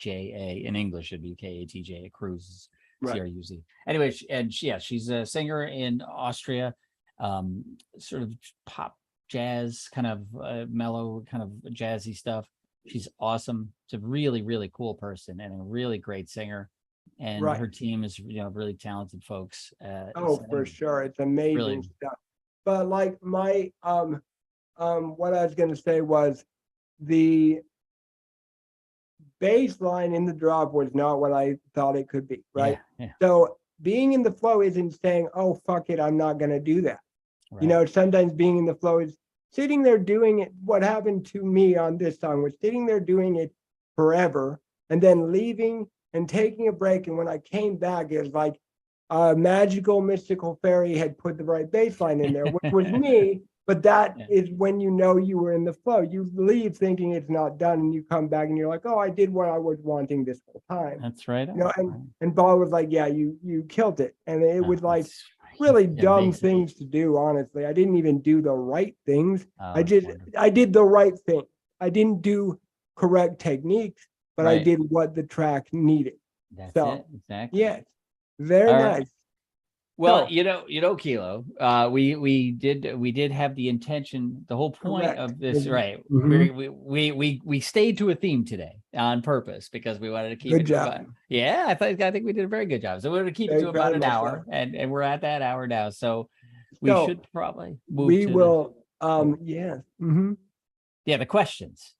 In English, it'd be Katja Cruz. Right. CRUZ. Anyway, she's a singer in Austria. Sort of pop jazz, kind of mellow, kind of jazzy stuff. She's awesome. She's a really, really cool person and a really great singer. And Right. her team is, really talented folks. Oh, for sure. It's amazing Really. stuff. But like my what I was gonna say was the bass line in the drop was not what I thought it could be, right? Yeah. So being in the flow isn't saying, "Oh fuck it, I'm not gonna do that." Right. Sometimes being in the flow is sitting there doing it. What happened to me on this song was sitting there doing it forever and then leaving and taking a break. And when I came back, it was like a magical, mystical fairy had put the right bass line in there, which was me. But that Yeah. is when you know you were in the flow. You leave thinking it's not done, and you come back and you're like, "Oh, I did what I was wanting this whole time." That's right. And Bob was like, "Yeah, you killed it," and it was like It's really dumb amazing. things to do. Honestly, I didn't even do the right things. Oh, I it's did wonderful. I did the right thing. I didn't do correct techniques, but I Right. did what the track needed. That's so, it. Exactly. Yes, very All right. nice. Well, So- Kilo, we did have the intention, the whole point Correct. of this, Mhm. right? Mhm. We stayed to a theme today on purpose because we wanted to keep Good it to job. about, yeah, I think we did a very good job. So we wanted to keep it Very, to about very an much hour, so. and we're at that hour now. So we So, should probably move We to will, yes. Mhm. the questions.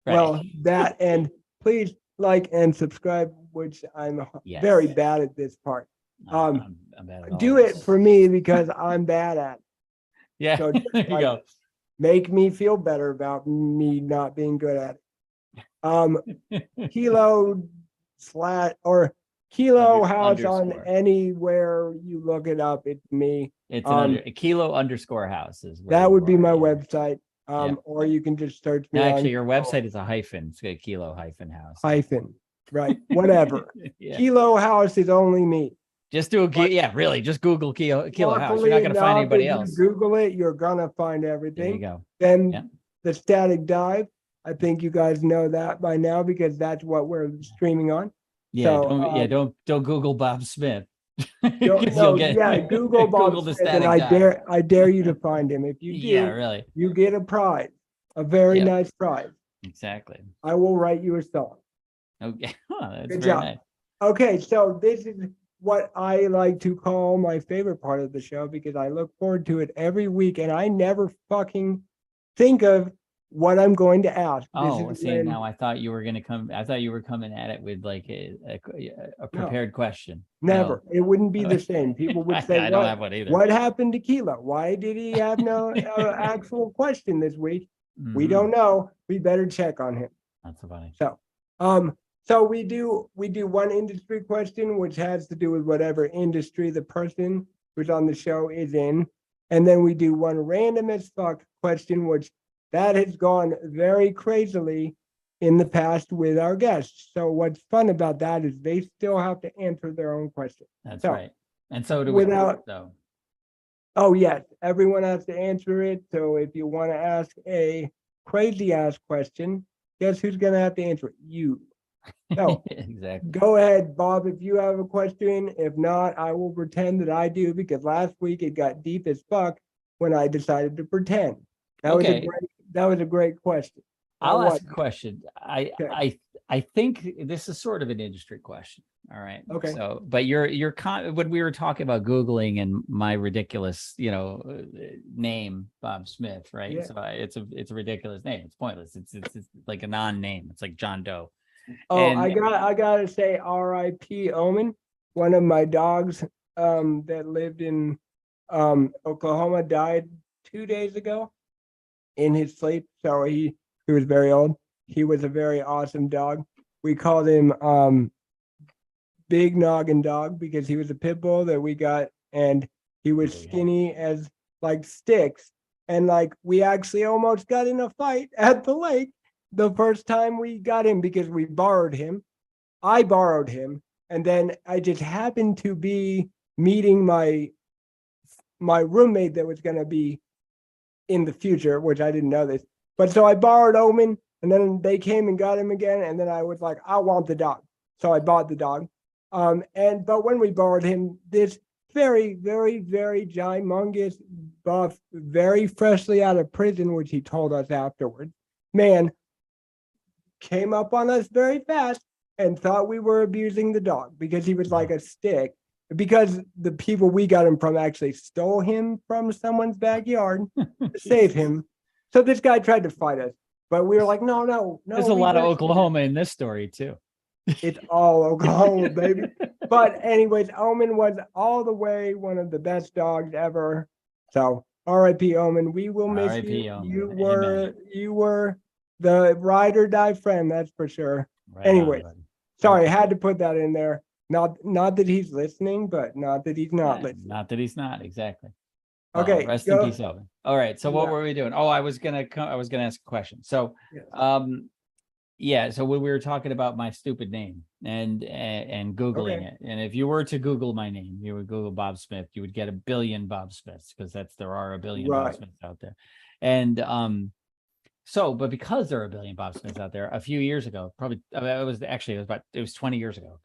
Right. Well, that, and please like and subscribe, which I'm Yes. very bad at this part. I'm bad at all Do this. it for me because I'm bad at it. Yeah, So there you like, go. make me feel better about me not being good at it. Kilo Kilo House on Underscore. anywhere you look it up, it's me. It's Um, Kilo _ house is where That you would be are, my yeah. website. Yeah. Or you can just search me No, on actually, your website is a hyphen. It's got Kilo -house. hyphen, right? Whatever. Yeah. Kilo House is only me. Just do a But- yeah, really, just Google Kilo House. You're Luckily not going to find enough, anybody if else. you Google it, you're gonna find There you everything. go. Then Yeah. the Static Dive I think you guys know that by now because that's what we're streaming on. Yeah, So, don't Google Bob Smith. Don't, 'Cause no, yeah, Google Bob Google the Smith, and static guy. I dare you to find him. If you do, Yeah, really. you get a prize, a very Yep. nice prize. Exactly. I will write you a song. Okay. Oh, that's Good very job. nice. Okay, so this is what I like to call my favorite part of the show because I look forward to it every week and I never fucking think of what I'm going to ask. Oh, is see, when- now I thought you were gonna come. I thought you were coming at it with like a prepared question. Never. No. It wouldn't be the same. People would say, I don't have one either. what happened to Keela? Why did he have no actual question this week? We Mhm. don't know. We better check on him. That's funny. So we do one industry question, which has to do with whatever industry the person who's on the show is in. And then we do one random as fuck question, which that has gone very crazily in the past with our guests. So what's fun about that is they still have to answer their own question. That's So, right. And so do we. without- So Oh, yes, everyone has to answer it. So if you want to ask a crazy ass question, guess who's going to have to answer it? You. So exactly. go ahead, Bob, if you have a question. If not, I will pretend that I do because last week it got deep as fuck when I decided to pretend. That Okay. was a great question. I'll That ask a question. Okay. I think this is sort of an industry question. All right. Okay. So, but when we were talking about Googling and my ridiculous, name, Bob Smith, right? Yeah. So it's a ridiculous name. It's pointless. It's like a non-name. It's like John Doe. Oh, And- I gotta say R.I.P. Omen, one of my dogs that lived in Oklahoma died 2 days ago in his sleep. So he was very old. He was a very awesome dog. We called him Big Noggin Dog because he was a pit bull that we got and he was There you go. skinny as like sticks. And like we actually almost got in a fight at the lake the first time we got him because we borrowed him. I borrowed him, and then I just happened to be meeting my roommate that was going to be in the future, which I didn't know this. But so I borrowed Omen, and then they came and got him again, and then I was like, I want the dog, so I bought the dog. But when we borrowed him, this very, very, very gymongous buff, very freshly out of prison, which he told us afterwards, man, came up on us very fast and thought we were abusing the dog because he was like a stick. Because the people we got him from actually stole him from someone's backyard to save him. So this guy tried to fight us, but we were like, no. There's a we lot of rescued him. Oklahoma in this story too. It's all Oklahoma, baby. But anyways, Omen was all the way one of the best dogs ever. So R.I.P. Omen. We will miss R.I.P. you. Omen. You were the ride or die friend, that's for sure. Right on, Anyways, buddy. Sorry, I had to put that in there. Not that he's listening, but not that he's not Yeah, listening. not that he's not, exactly. Well, Okay, rest go- in peace, Owen. All right. So what Yeah. were we doing? Oh, I was gonna ask a question. So, Yes. yeah. So when we were talking about my stupid name and Googling Okay. it, and if you were to Google my name, you would Google Bob Smith, you would get a billion Bob Smiths because there are a billion Bob Right. Smiths out there. And so, but because there are a billion Bob Smiths out there, a few years ago, probably it was 20 years ago.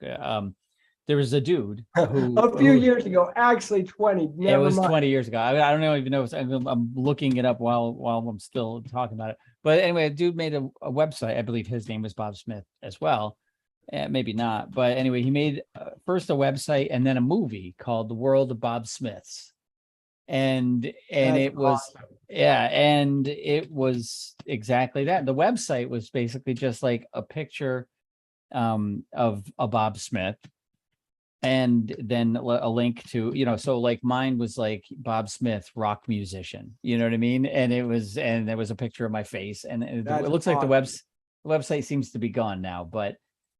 There was a dude who A few who- year ago, actually 20. it Never was mind. 20 years ago. I don't even know. I'm looking it up while I'm still talking about it. But anyway, a dude made a website. I believe his name was Bob Smith as well. Maybe not. But anyway, he made first a website and then a movie called The World of Bob Smiths. And That's it was awesome. and it was exactly that. The website was basically just like a picture of a Bob Smith and then a link to, so like mine was like Bob Smith, rock musician, you know what I mean? And there was a picture of my face and it That's looks like the awesome. website seems to be gone now, but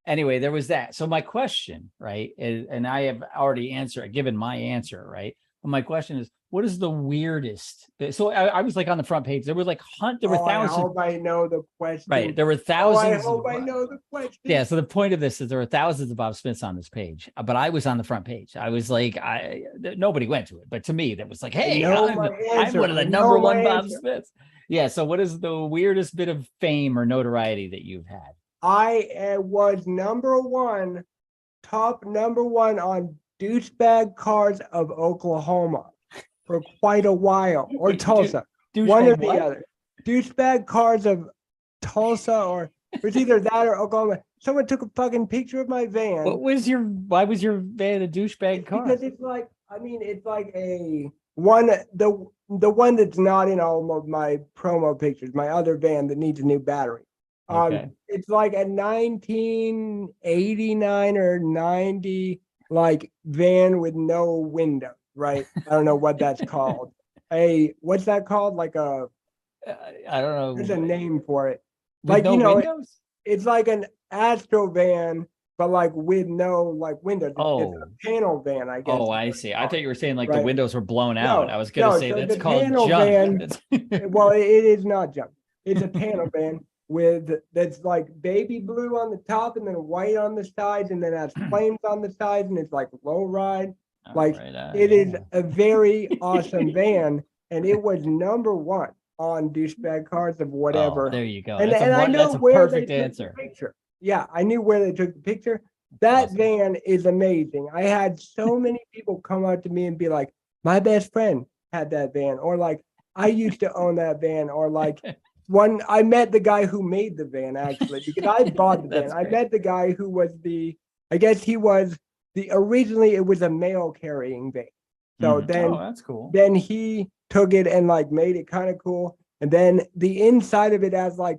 anyway, there was that. So my question, right, and I have already given my answer, right? But my question is, what is the weirdest? So I was like on the front page. There were like there were Oh, I thousands. hope I know the question. Right, there were Oh, I thousands. hope I know the question. Yeah, so the point of this is there were thousands of Bob Smiths on this page, but I was on the front page. I was like, nobody went to it, but to me, that was like, hey, know I'm my one answer. of the I know number my one Bob answer. Smiths. Yeah. So what is the weirdest bit of fame or notoriety that you've had? I was top number one on douchebag cars of Oklahoma for quite a while, or Wait, Tulsa, one Douchebag or the what? other. Douchebag cars of Tulsa, or it was either that or Oklahoma. Someone took a fucking picture of my van. Why was your van a douchebag car? Because it's like, I mean, it's like the one that's not in all of my promo pictures, my other van that needs a new battery. Okay. It's like a 1989 or 90 like van with no window, right? I don't know what that's called. What's that called? Like I don't there's a know. name for it. With Like, no you know, windows? it's like an Astro van, but like with no like windows. It's Oh. a panel van, I guess. Oh, is I what see. it's I called. thought you were saying like the Right. windows were blown out. No, I was gonna no, say so that's the called panel junk. van- That's- Well, it is not junk. It's a panel van that's like baby blue on the top and then white on the sides, and then has flames on the sides, and it's like low ride. Like, Alright, it is yeah. a very awesome van, and it was number one on douchebag cars of Oh, whatever. there you go. and That's and I a know that's a where they perfect took the answer. picture. Yeah, I knew where they took the picture. That Awesome. van is amazing. I had so many people come up to me and be like, "My best friend had that van," or like, "I used to own that van," or like, I met the guy who made the van actually, because I bought the van. That's I great. met the guy who was I guess he was originally it was a mail carrying van. So Mhm. then Oh, that's cool. then he took it and like made it kind of cool. And then the inside of it has like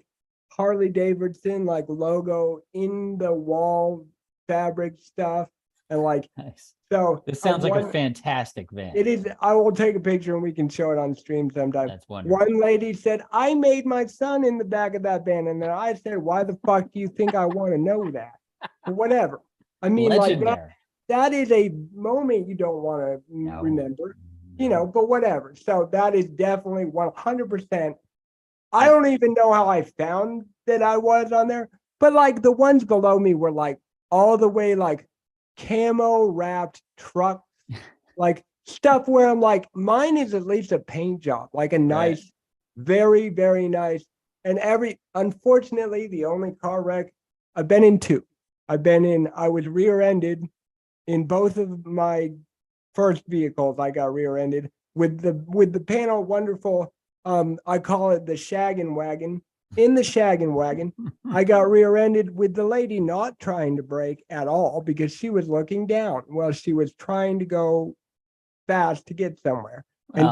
Harley Davidson like logo in the wall fabric stuff. And like, Nice. so This sounds like a one- fantastic van. it is. I will take a picture and we can show it on stream sometime. That's wonderful. One lady said, "I made my son in the back of that van." And then I said, "Why the fuck do you think I want to know that?" Or whatever. I mean, like Legendary. that is a moment you don't want to No. remember, but whatever. So that is definitely 100%. I don't even know how I found that I was on there, but like the ones below me were like all the way like camo wrapped trucks, like stuff where I'm like, mine is at least a paint job, like a nice, very, very nice. And unfortunately, the only car wreck, I've been in two. I was rear-ended in both of my first vehicles. I got rear-ended with the panel wonderful. I call it the shaggin' wagon. In the shaggin' wagon, I got rear-ended with the lady not trying to brake at all because she was looking down while she was trying to go fast to get somewhere. And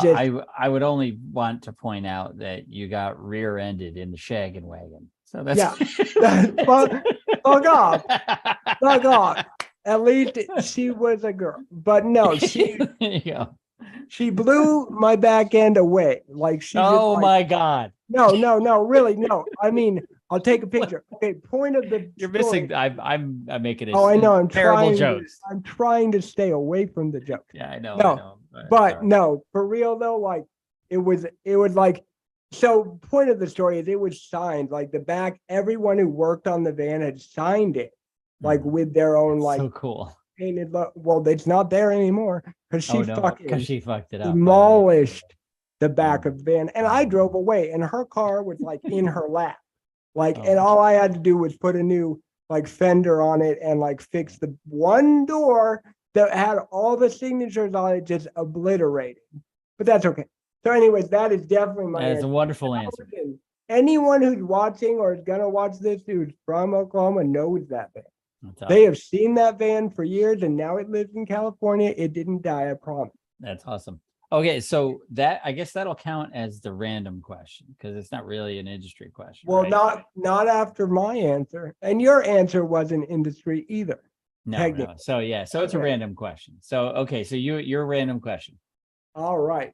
I would only want to point out that you got rear-ended in the shaggin' wagon. So that's fuck off. Fuck off. At least she was a girl. But no, There you go. she blew my back end away. Like she Oh my God. No, really, no. I mean, I'll take a picture. Okay, point of the You're story. missing. I'm making it. Oh, I know. I'm terrible trying. jokes. I'm trying to stay away from the joke. Yeah, I know. No, I know. But sorry. no, for real though, like it was like, so point of the story is it was signed, like the back, everyone who worked on the van had signed it, like Mhm. with their own That's like so cool. painted. Well, it's not there anymore because she Oh no, fucking because she fucked it up. demolished the back of the van, and I Oh. drove away, and her car was like in her lap, like, Oh. and all I had to do was put a new like fender on it and like fix the one door that had all the signatures on it just obliterated. But that's okay. So, anyways, that is definitely my That's a answer. wonderful answer. Listen, anyone who's watching or is gonna watch this who's from Oklahoma knows that van. That's They awesome. have seen that van for years, and now it lives in California. It didn't die, I promise. That's awesome. Okay, so I guess that'll count as the random question because it's not really an industry question. Well, right? not after my answer, and your answer wasn't industry either. No. technically. So yeah, so it's a Okay. random question. So okay, so your random question. All right.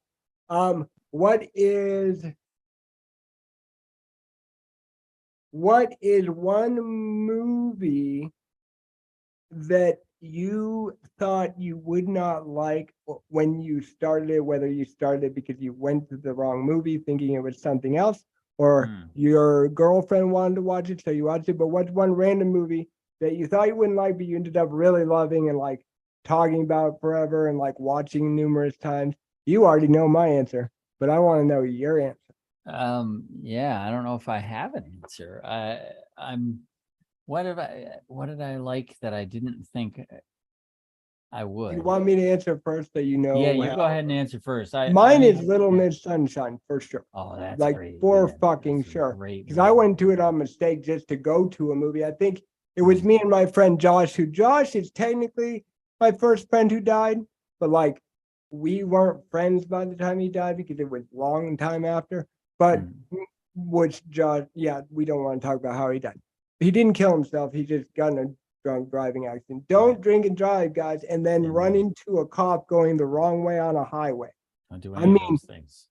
What is one movie that you thought you would not like when you started it, whether you started it because you went to the wrong movie thinking it was something else, or your girlfriend wanted to watch it, so you watched it, but what's one random movie that you thought you wouldn't like, but you ended up really loving and like talking about forever and like watching numerous times? You already know my answer, but I want to know your answer. Yeah, I don't know if I have an answer. What did I like that I didn't think I You would? want me to answer first so you Yeah, know you how? go ahead and answer first. I Mine is mean, Little yeah. Miss Sunshine for sure. Oh, that's Like great. for Yeah, fucking that's a sure. great Because I movie. went to it on mistake just to go to a movie. I think it was Mm. me and my friend Josh, who Josh is technically my first friend who died, but like we weren't friends by the time he died because it was long time after. But Mm. which Josh, yeah, we don't want to talk about how he died. He didn't kill himself. He just got in a drunk driving accident. Don't drink and drive, guys, and then Yeah, run into a cop going the wrong way on a highway. don't do I any of mean, those things.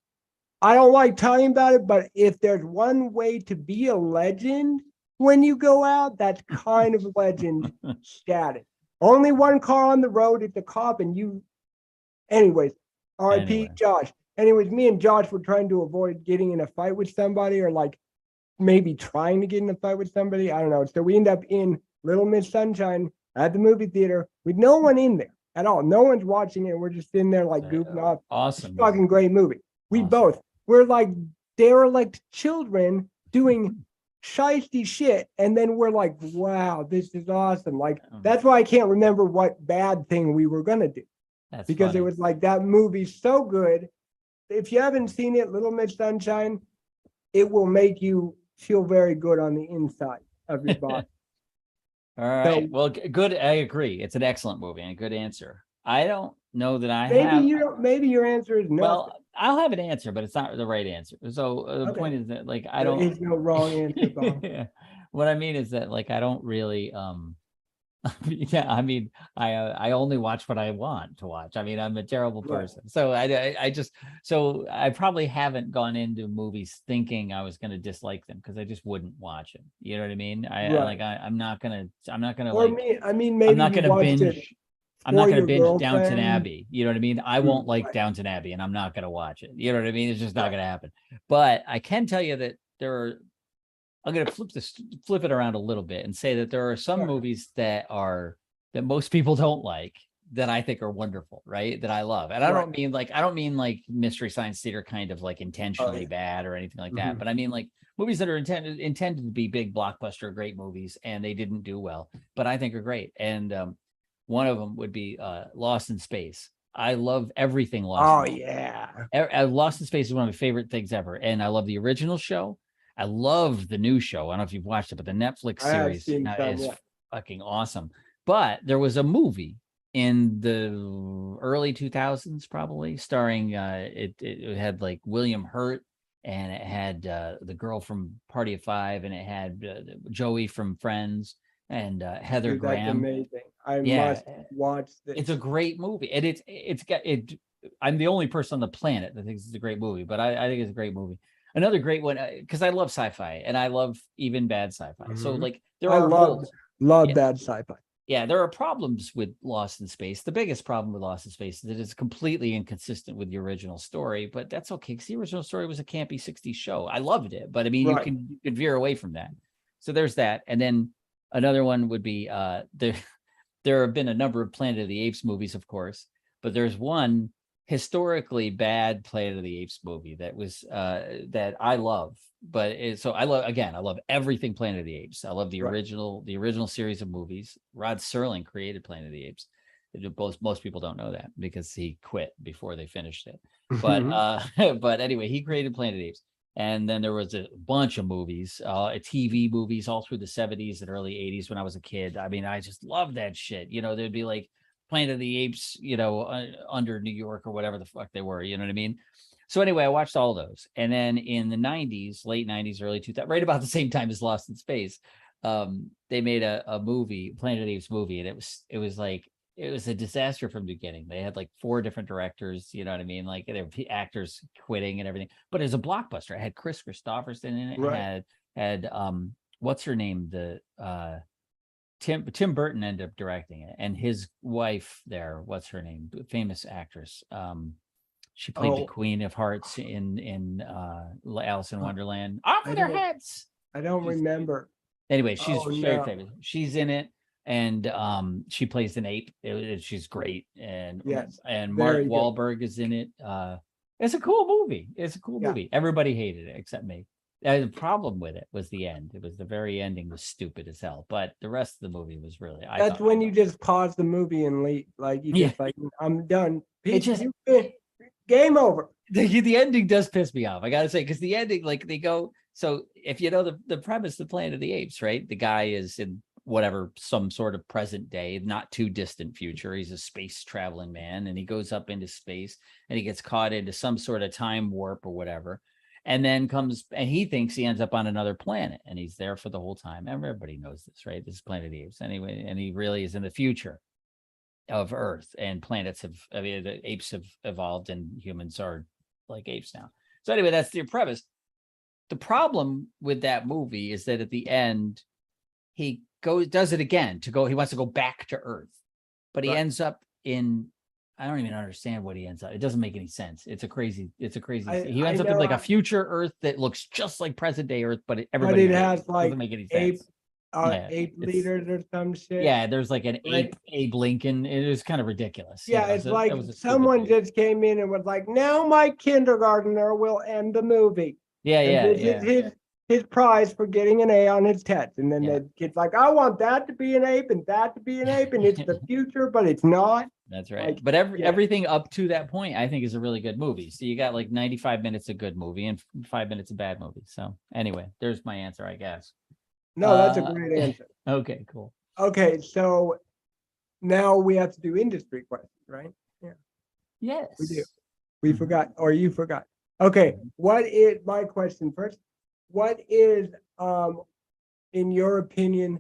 I don't like talking about it, but if there's one way to be a legend when you go out, that's kind of legend status. Only one car on the road, it's a cop, and you. Anyways, RIP Anyway, Josh. Anyways, me and Josh were trying to avoid getting in a fight with somebody or like maybe trying to get in a fight with somebody. I don't know. So we end up in Little Miss Sunshine at the movie theater with no one in there at all. No one's watching it. We're just sitting there like goofing off. It's awesome. a fucking great movie. We Awesome. both, we're like derelict children doing shiesty shit. And then we're like, wow, this is awesome. Like, that's why I can't remember what bad thing we were going to do. That's Because funny. it was like that movie's so good. If you haven't seen it, Little Miss Sunshine, it will make you feel very good on the inside of your body. All right. Well, good. I agree. It's an excellent movie and a good answer. I don't know that I Maybe have. you don't. Maybe your answer is no. Well, I'll have an answer, but it's not the right answer. So the Okay. point is that, like, I There don't. is no wrong answer, Bob. What I mean is that, like, I don't really. Yeah, I mean, I only watch what I want to watch. I mean, I'm a terrible Right. person, so I just so I probably haven't gone into movies thinking I was going to dislike them because I just wouldn't watch them. You know what I mean? Right. I'm not gonna Or like. me, I mean, I'm maybe not you gonna watched it binge. I'm not for gonna your binge Downton girlfriend. Abbey. You know what I mean? I won't like right. Downton Abbey, and I'm not gonna watch it. You know what I mean? It's just not Right. gonna happen. But I can tell you that there are. I'm gonna flip it around a little bit and say that there are some Sure. movies that most people don't like that I think are wonderful, right? That I love. And I don't mean like Mystery Science Theater kind of like intentionally bad or anything like that. Mhm. But I mean like movies that are intended to be big blockbuster, great movies, and they didn't do well, but I think are great. And one of them would be Lost in Space. I love everything Lost. Oh yeah. Lost in Space is one of my favorite things ever. And I love the original show. I love the new show. I don't know if you've watched it, but the Netflix I have series seen some, is yeah. fucking awesome. But there was a movie in the early 2000s, probably starring it had like William Hurt, and it had the girl from Party of Five, and it had Joey from Friends, and Heather Dude, that's Graham. amazing. I Yeah, must watch this. it's a great movie, and it's got it. I'm the only person on the planet that thinks it's a great movie, but I think it's a great movie. Another great one, because I love sci-fi and I love even bad sci-fi. So Mhm. like there I are love Yeah. bad sci-fi. Yeah, there are problems with Lost in Space. The biggest problem with Lost in Space is that it's completely inconsistent with the original story, but that's okay because the original story was a campy 60s show. I loved it, but I mean, Right. you can veer away from that. So there's that. And then another one would be there have been a number of Planet of the Apes movies, of course, but there's one historically bad Planet of the Apes movie that was that I love. But I love everything Planet of the Apes. I love the Right. original series of movies. Rod Serling created Planet of the Apes. Most people don't know that because he quit before they finished it. But but anyway, he created Planet of the Apes. And then there was a bunch of movies, TV movies all through the 70s and early 80s when I was a kid. I mean, I just loved that shit. You know, there'd be like Planet of the Apes, you know, under New York or whatever the fuck they were. You know what I mean? So anyway, I watched all those. And then in the 90s, late 90s, early 2000s, right about the same time as Lost in Space, they made a movie, Planet of the Apes movie. And it was a disaster from the beginning. They had like 4 different directors, you know what I mean? Like there were actors quitting and everything. But it was a blockbuster. It had Chris Christopherson in it. Right. Had what's her name? Tim Burton ended up directing it, and his wife there, what's her name? Famous actress. She played the Queen of Hearts in Alice in Wonderland. Off with their heads. I don't remember. Anyway, she's very no. famous. She's in it, and she plays an ape. She's great, and Yes, and Mark very good. Wahlberg is in it. It's a cool movie. It's a cool Yeah. movie. Everybody hated it except me. The problem with it was the end. It was the very ending was stupid as hell, but the rest of the movie was really. That's when you just pause the movie and leave. Like you Yeah. just like, I'm done. It just- Game over. The ending does piss me off. I gotta say, because the ending, like they go. So if you know the premise, the Planet of the Apes, right? The guy is in whatever some sort of present day, not too distant future. He's a space traveling man, and he goes up into space, and he gets caught into some sort of time warp or whatever. And then comes, and he thinks he ends up on another planet, and he's there for the whole time. Everybody knows this, right? This is Planet of the Apes, anyway, and he really is in the future of Earth, and planets have, I mean, the apes have evolved, and humans are like apes now. So anyway, that's the premise. The problem with that movie is that at the end, he does it again he wants to go back to Earth, but he Right. ends up in, I don't even understand what he ends up. It doesn't make any sense. It's a crazy. He ends up in know, like a future Earth that looks just like present day Earth, but But everybody it knows has like doesn't make any ape, sense. Yeah, ape it's- leaders or some shit. Yeah, there's like an Right. Abe Lincoln. It was kind of ridiculous. Yeah, you know, it's so like that was a stupid someone thing. just came in and was like, now my kindergartner will end the movie. Yeah, And yeah, this yeah. is his prize for getting an A on his test. And then Yeah. the kid's like, I want that to be an ape and that to be an ape, and it's the future, but it's not. That's right. Like, But yeah. everything up to that point, I think, is a really good movie. So you got like 95 minutes of good movie and 5 minutes of bad movie. So anyway, there's my answer, I guess. No, that's a Uh, great answer. Okay, cool. Okay, so now we have to do industry questions, right? Yes. We do. We Mhm. forgot, or you forgot. Okay, what is my question first? What is, in your opinion,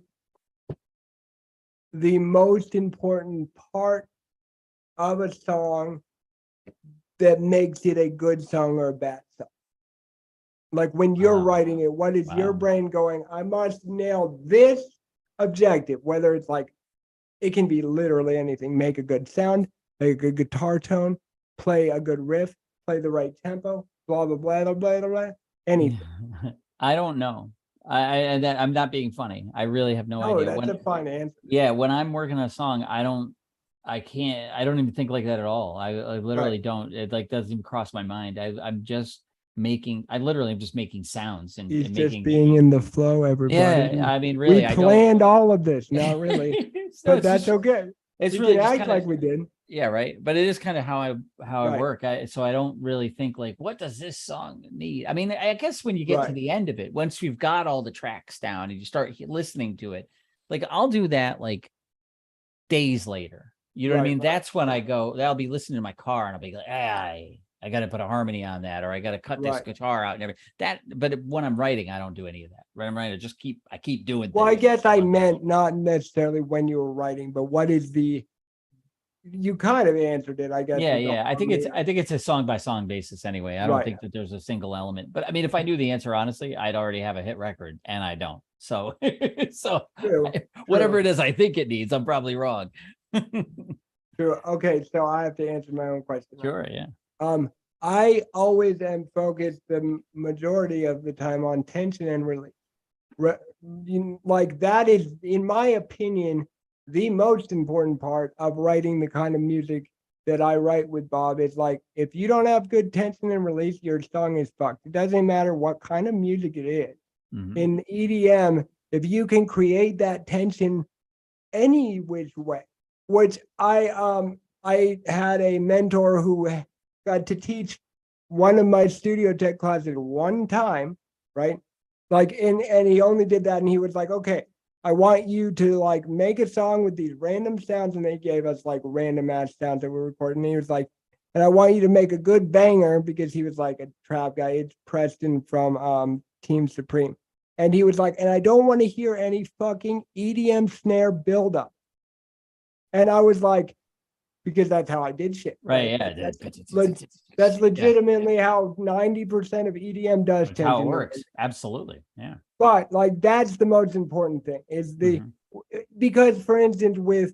the most important part of a song that makes it a good song or a bad song? Like when you're Wow. writing it, what is your Wow. brain going, I must nail this objective, whether it's like, it can be literally anything, make a good sound, make a good guitar tone, play a good riff, play the right tempo, blah, blah, blah, blah, blah, blah, anything. I don't know. I'm not being funny. I really have no Oh, idea. that's a fine answer. Yeah, when I'm working on a song, I don't even think like that at all. I literally don't. It like doesn't even cross my mind. I literally am just making sounds and He's just making. being in the flow, everybody. Yeah, I mean, really, We I planned all of this, not really, it's but that's just, okay. it's We really can just act kinda, like we did. yeah, right. But it is kind of how I Right. work. So I don't really think like, what does this song need? I mean, I guess when you get to Right. the end of it, once you've got all the tracks down and you start listening to it, like I'll do that like days later. You know what I Right, mean? right. That's when I'll be listening to my car and I'll be like, I got to put a harmony on that, or I got to cut this Right. guitar out and everything. But when I'm writing, I don't do any of that. When I'm writing, I keep doing. Well, I things. guess I meant not necessarily when you were writing, but what is you kind of answered it, I guess. Yeah, with the yeah. I think harmony. it's a song by song basis anyway. I don't Right. think that there's a single element. But I mean, if I knew the answer honestly, I'd already have a hit record, and I don't. So, True, whatever true. it is I think it needs, I'm probably wrong. True. Okay, so I have to answer my own question. now. Sure, yeah. I always am focused the majority of the time on tension and release. Like that is, in my opinion, the most important part of writing the kind of music that I write with Bob. Is like, if you don't have good tension and release, your song is fucked. It doesn't matter what kind of music it is. Mhm. In EDM, if you can create that tension any which way, which I had a mentor who got to teach one of my studio tech classes one time, right? Like, and he only did that, and he was like, okay, I want you to like make a song with these random sounds, and they gave us like random ass sounds that we recorded. And he was like, and I want you to make a good banger, because he was like a trap guy. It's Preston from Team Supreme. And he was like, and I don't want to hear any fucking EDM snare buildup. And I was like, because that's how I did shit. Right, yeah. That's legitimately how 90% of EDM does. That's how it tension works. release. Absolutely. Yeah. But like, that's the most important thing is Mhm. because for instance, with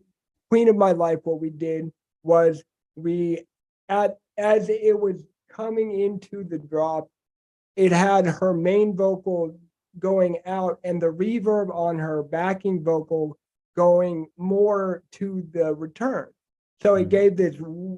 Queen of My Life, what we did was as it was coming into the drop, it had her main vocal going out and the reverb on her backing vocal going more to the return. So it Mhm. gave this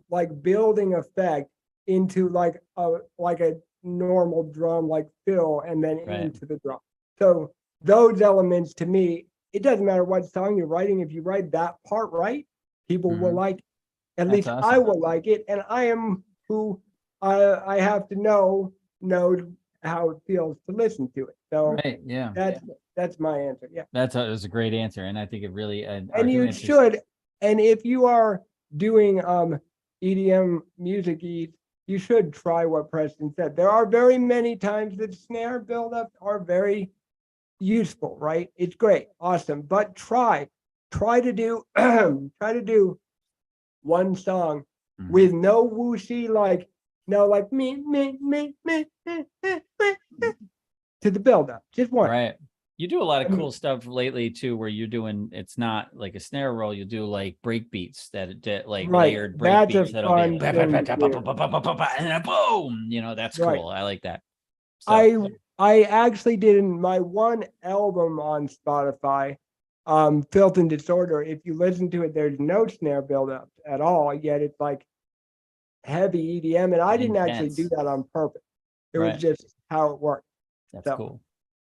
like building effect into like a normal drum like fill and then Right. into the drum. So those elements to me, it doesn't matter what song you're writing. If you write that part right, people will Mhm. like it. At That's least I awesome. will like it. And I am who I have to know how it feels to listen to it. So Right. Yeah. that's my answer. Yeah. That was a great answer. And I think it really, And our two you answers- should, and if you are doing EDM music, you should try what Preston said. There are very many times that snare buildups are very useful, right? It's great, awesome, but try to do try to do one song Mhm. with no whooshy like me to the buildup. Just one. Right. You do a lot of I mean- cool stuff lately too, where you're doing, it's not like a snare roll, you do like break beats that like Right, layered break that's a beats that'll be fun like, thing to do. and then boom, that's Right. cool. I like that. So, I actually did in my one album on Spotify, Filth and Disorder. If you listen to it, there's no snare buildup at all, yet it's like heavy EDM. And I didn't actually do Intense. that on purpose. It Right. was just how it worked. that's so, cool.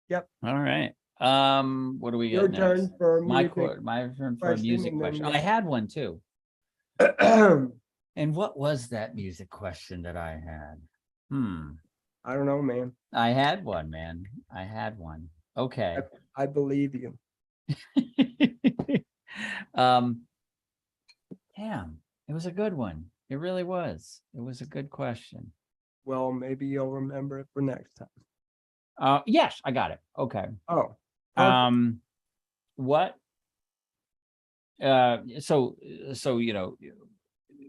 yep. All right. What do we Your got turn next? for My music. my turn for a question, music and then question. we- I had one too. I And what was that music question that I had? don't know, man. I had one, man. I had one. Okay. I believe you. Damn, it was a good one. It really was. It was a good question. Well, maybe you'll remember it for next time. Yes, I got it. Okay. Oh, perfect. What so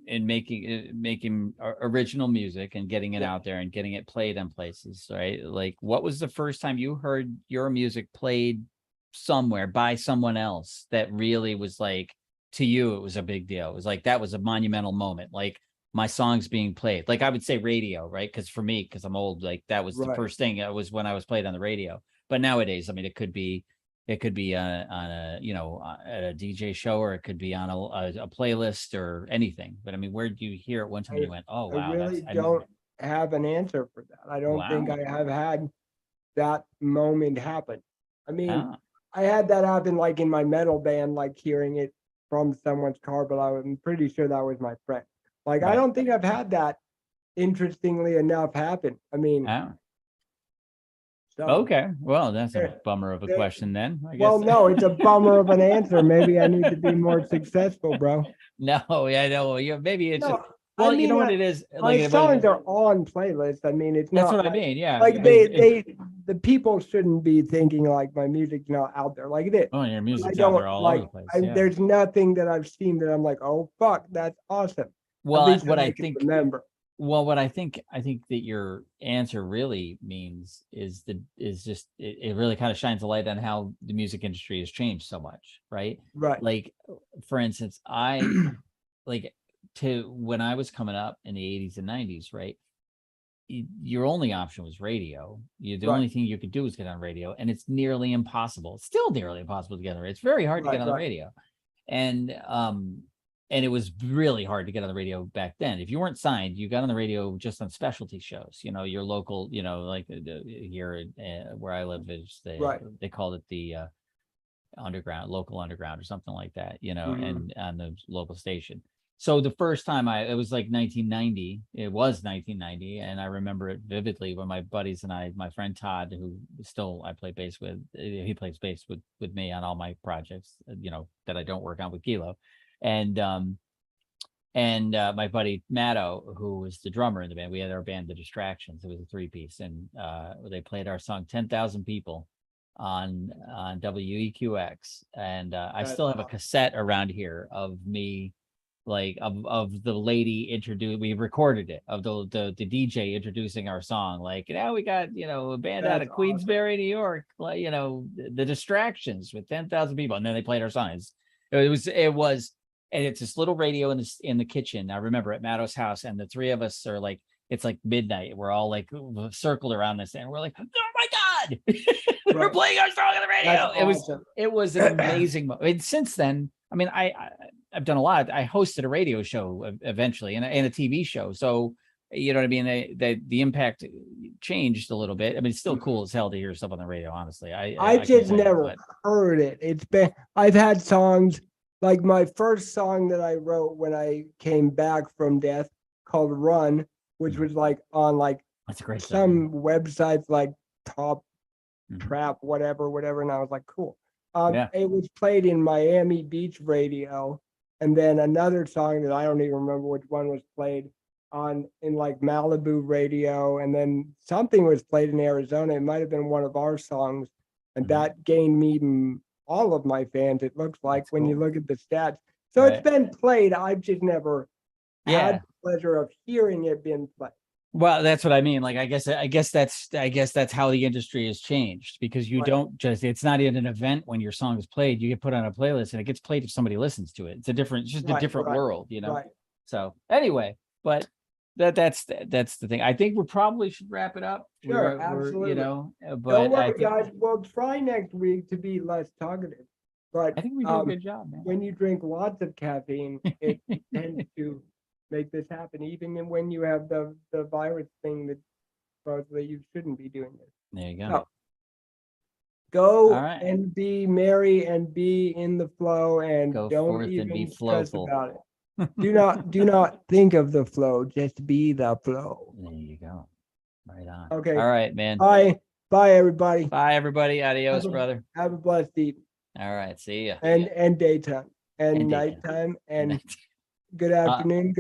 in making original music and getting it Yeah. out there and getting it played in places, right? Like, what was the first time you heard your music played somewhere by someone else that really was like, to you it was a big deal? It was like, that was a monumental moment, like my songs being played. Like, I would say radio, right? Because for me, because I'm old, like that was the Right. first thing. It was when I was played on the radio. But nowadays, I mean, it could be on a at a DJ show, or it could be on a playlist or anything. But I mean, where did you hear it one time? You went, oh wow, I really that's don't have an answer for that. I don't think Wow. I have had that moment happen. I mean, Ah, I had that happen like in my metal band, like hearing it from someone's car, but I'm pretty sure that was my friend. Like, I Right. don't think I've had that, interestingly enough, happen. I mean, ah. so, Okay, well, that's a There- bummer of a there- question then, I guess. well, no, it's a bummer of an answer. Maybe I need to be more successful, bro. No, yeah, I know. Yeah, maybe it's No, well, I you know mean, what it is. my Like, songs are on playlists. I mean, it's that's not what I like, mean. Yeah, like it- the people shouldn't be thinking like my music's not out there like it is. oh, your I music's out don't there all like, over the place. Yeah. there's nothing that I've seen that I'm like, oh, fuck, that's awesome. At Well, least what that I can think remember. Well, what I think that your answer really means is just it really kind of shines a light on how the music industry has changed so much, right? Right. Like, for instance, I like to when I was coming up in the 80s and 90s, right? Your only option was radio. The Right. only thing you could do is get on radio, and it's nearly impossible. It's still nearly impossible to get on radio. It's very hard to Right, get on the right. radio. And it was really hard to get on the radio back then. If you weren't signed, you got on the radio just on specialty shows. Your local, like here where I live is Right. they called it the local underground or something like that. Mhm. And on the local station. So the first time it was like 1990. It was 1990, and I remember it vividly when my buddies and my friend Todd, who still I play bass with, he plays bass with me on all my projects, that I don't work on with Gilo. And my buddy Matto, who was the drummer in the band, we had our band The Distractions. It was a 3-piece, and they played our song 10,000 People on WEQX. And I That's still have a awesome. cassette around here of me, like of the lady we recorded it, of the DJ introducing our song, like, now we got a band out That's of Queensbury, New York, like, The Distractions with 10,000 people, and then they played our songs. It was and it's this little radio in the kitchen. I remember at Matto's house, and the three of us are like, it's like midnight. We're all like circled around this, and we're like, oh my God, we're Right. playing our song on the radio. That's awesome. It was an amazing moment. And since then, I mean, I've done a lot. I hosted a radio show eventually and a TV show. So you know what I mean? The impact changed a little bit. I mean, it's still cool as hell to hear stuff on the radio, honestly. I can just tell you, never but- heard it. I've had songs like my first song that I wrote when I came back from death called Run, which was like on like That's a great song. some websites like Top Mhm. Trap, whatever. And I was like, cool. Yeah. It was played in Miami Beach radio. And then another song that I don't even remember which one was played in like Malibu radio. And then something was played in Arizona. It might have been one of our songs. And Mhm. that gained me all of my fans, it looks like, That's when you cool. look at the stats. So Right. it's been played. I've just never Yeah. had the pleasure of hearing it being played. Well, that's what I mean. Like, I guess that's how the industry has changed, because you Right. don't just, it's not even an event when your song is played. You get put on a playlist and it gets played if somebody listens to it. It's just a Right, different right, world, you know? Right. So anyway, but that's the thing. I think we probably should wrap it up. Sure, You absolutely. know, Don't but I worry, think, guys. We'll try next week to be less talkative. But I think we do a good job, man. when you drink lots of caffeine, it tends to make this happen. Even when you have the virus thing that supposedly you shouldn't be doing this. There you go. No. Go All right. and be merry and be in the flow and Go don't forth and even be stress flowful. about it. Do not think of the flow. Just be the flow. There you go. Right on. Okay. All right, man. Bye. Bye, everybody. Bye, everybody. Adios, Have a- brother. Have a blessed evening All right. See ya. and daytime and And daytime. nighttime and Night. good afternoon.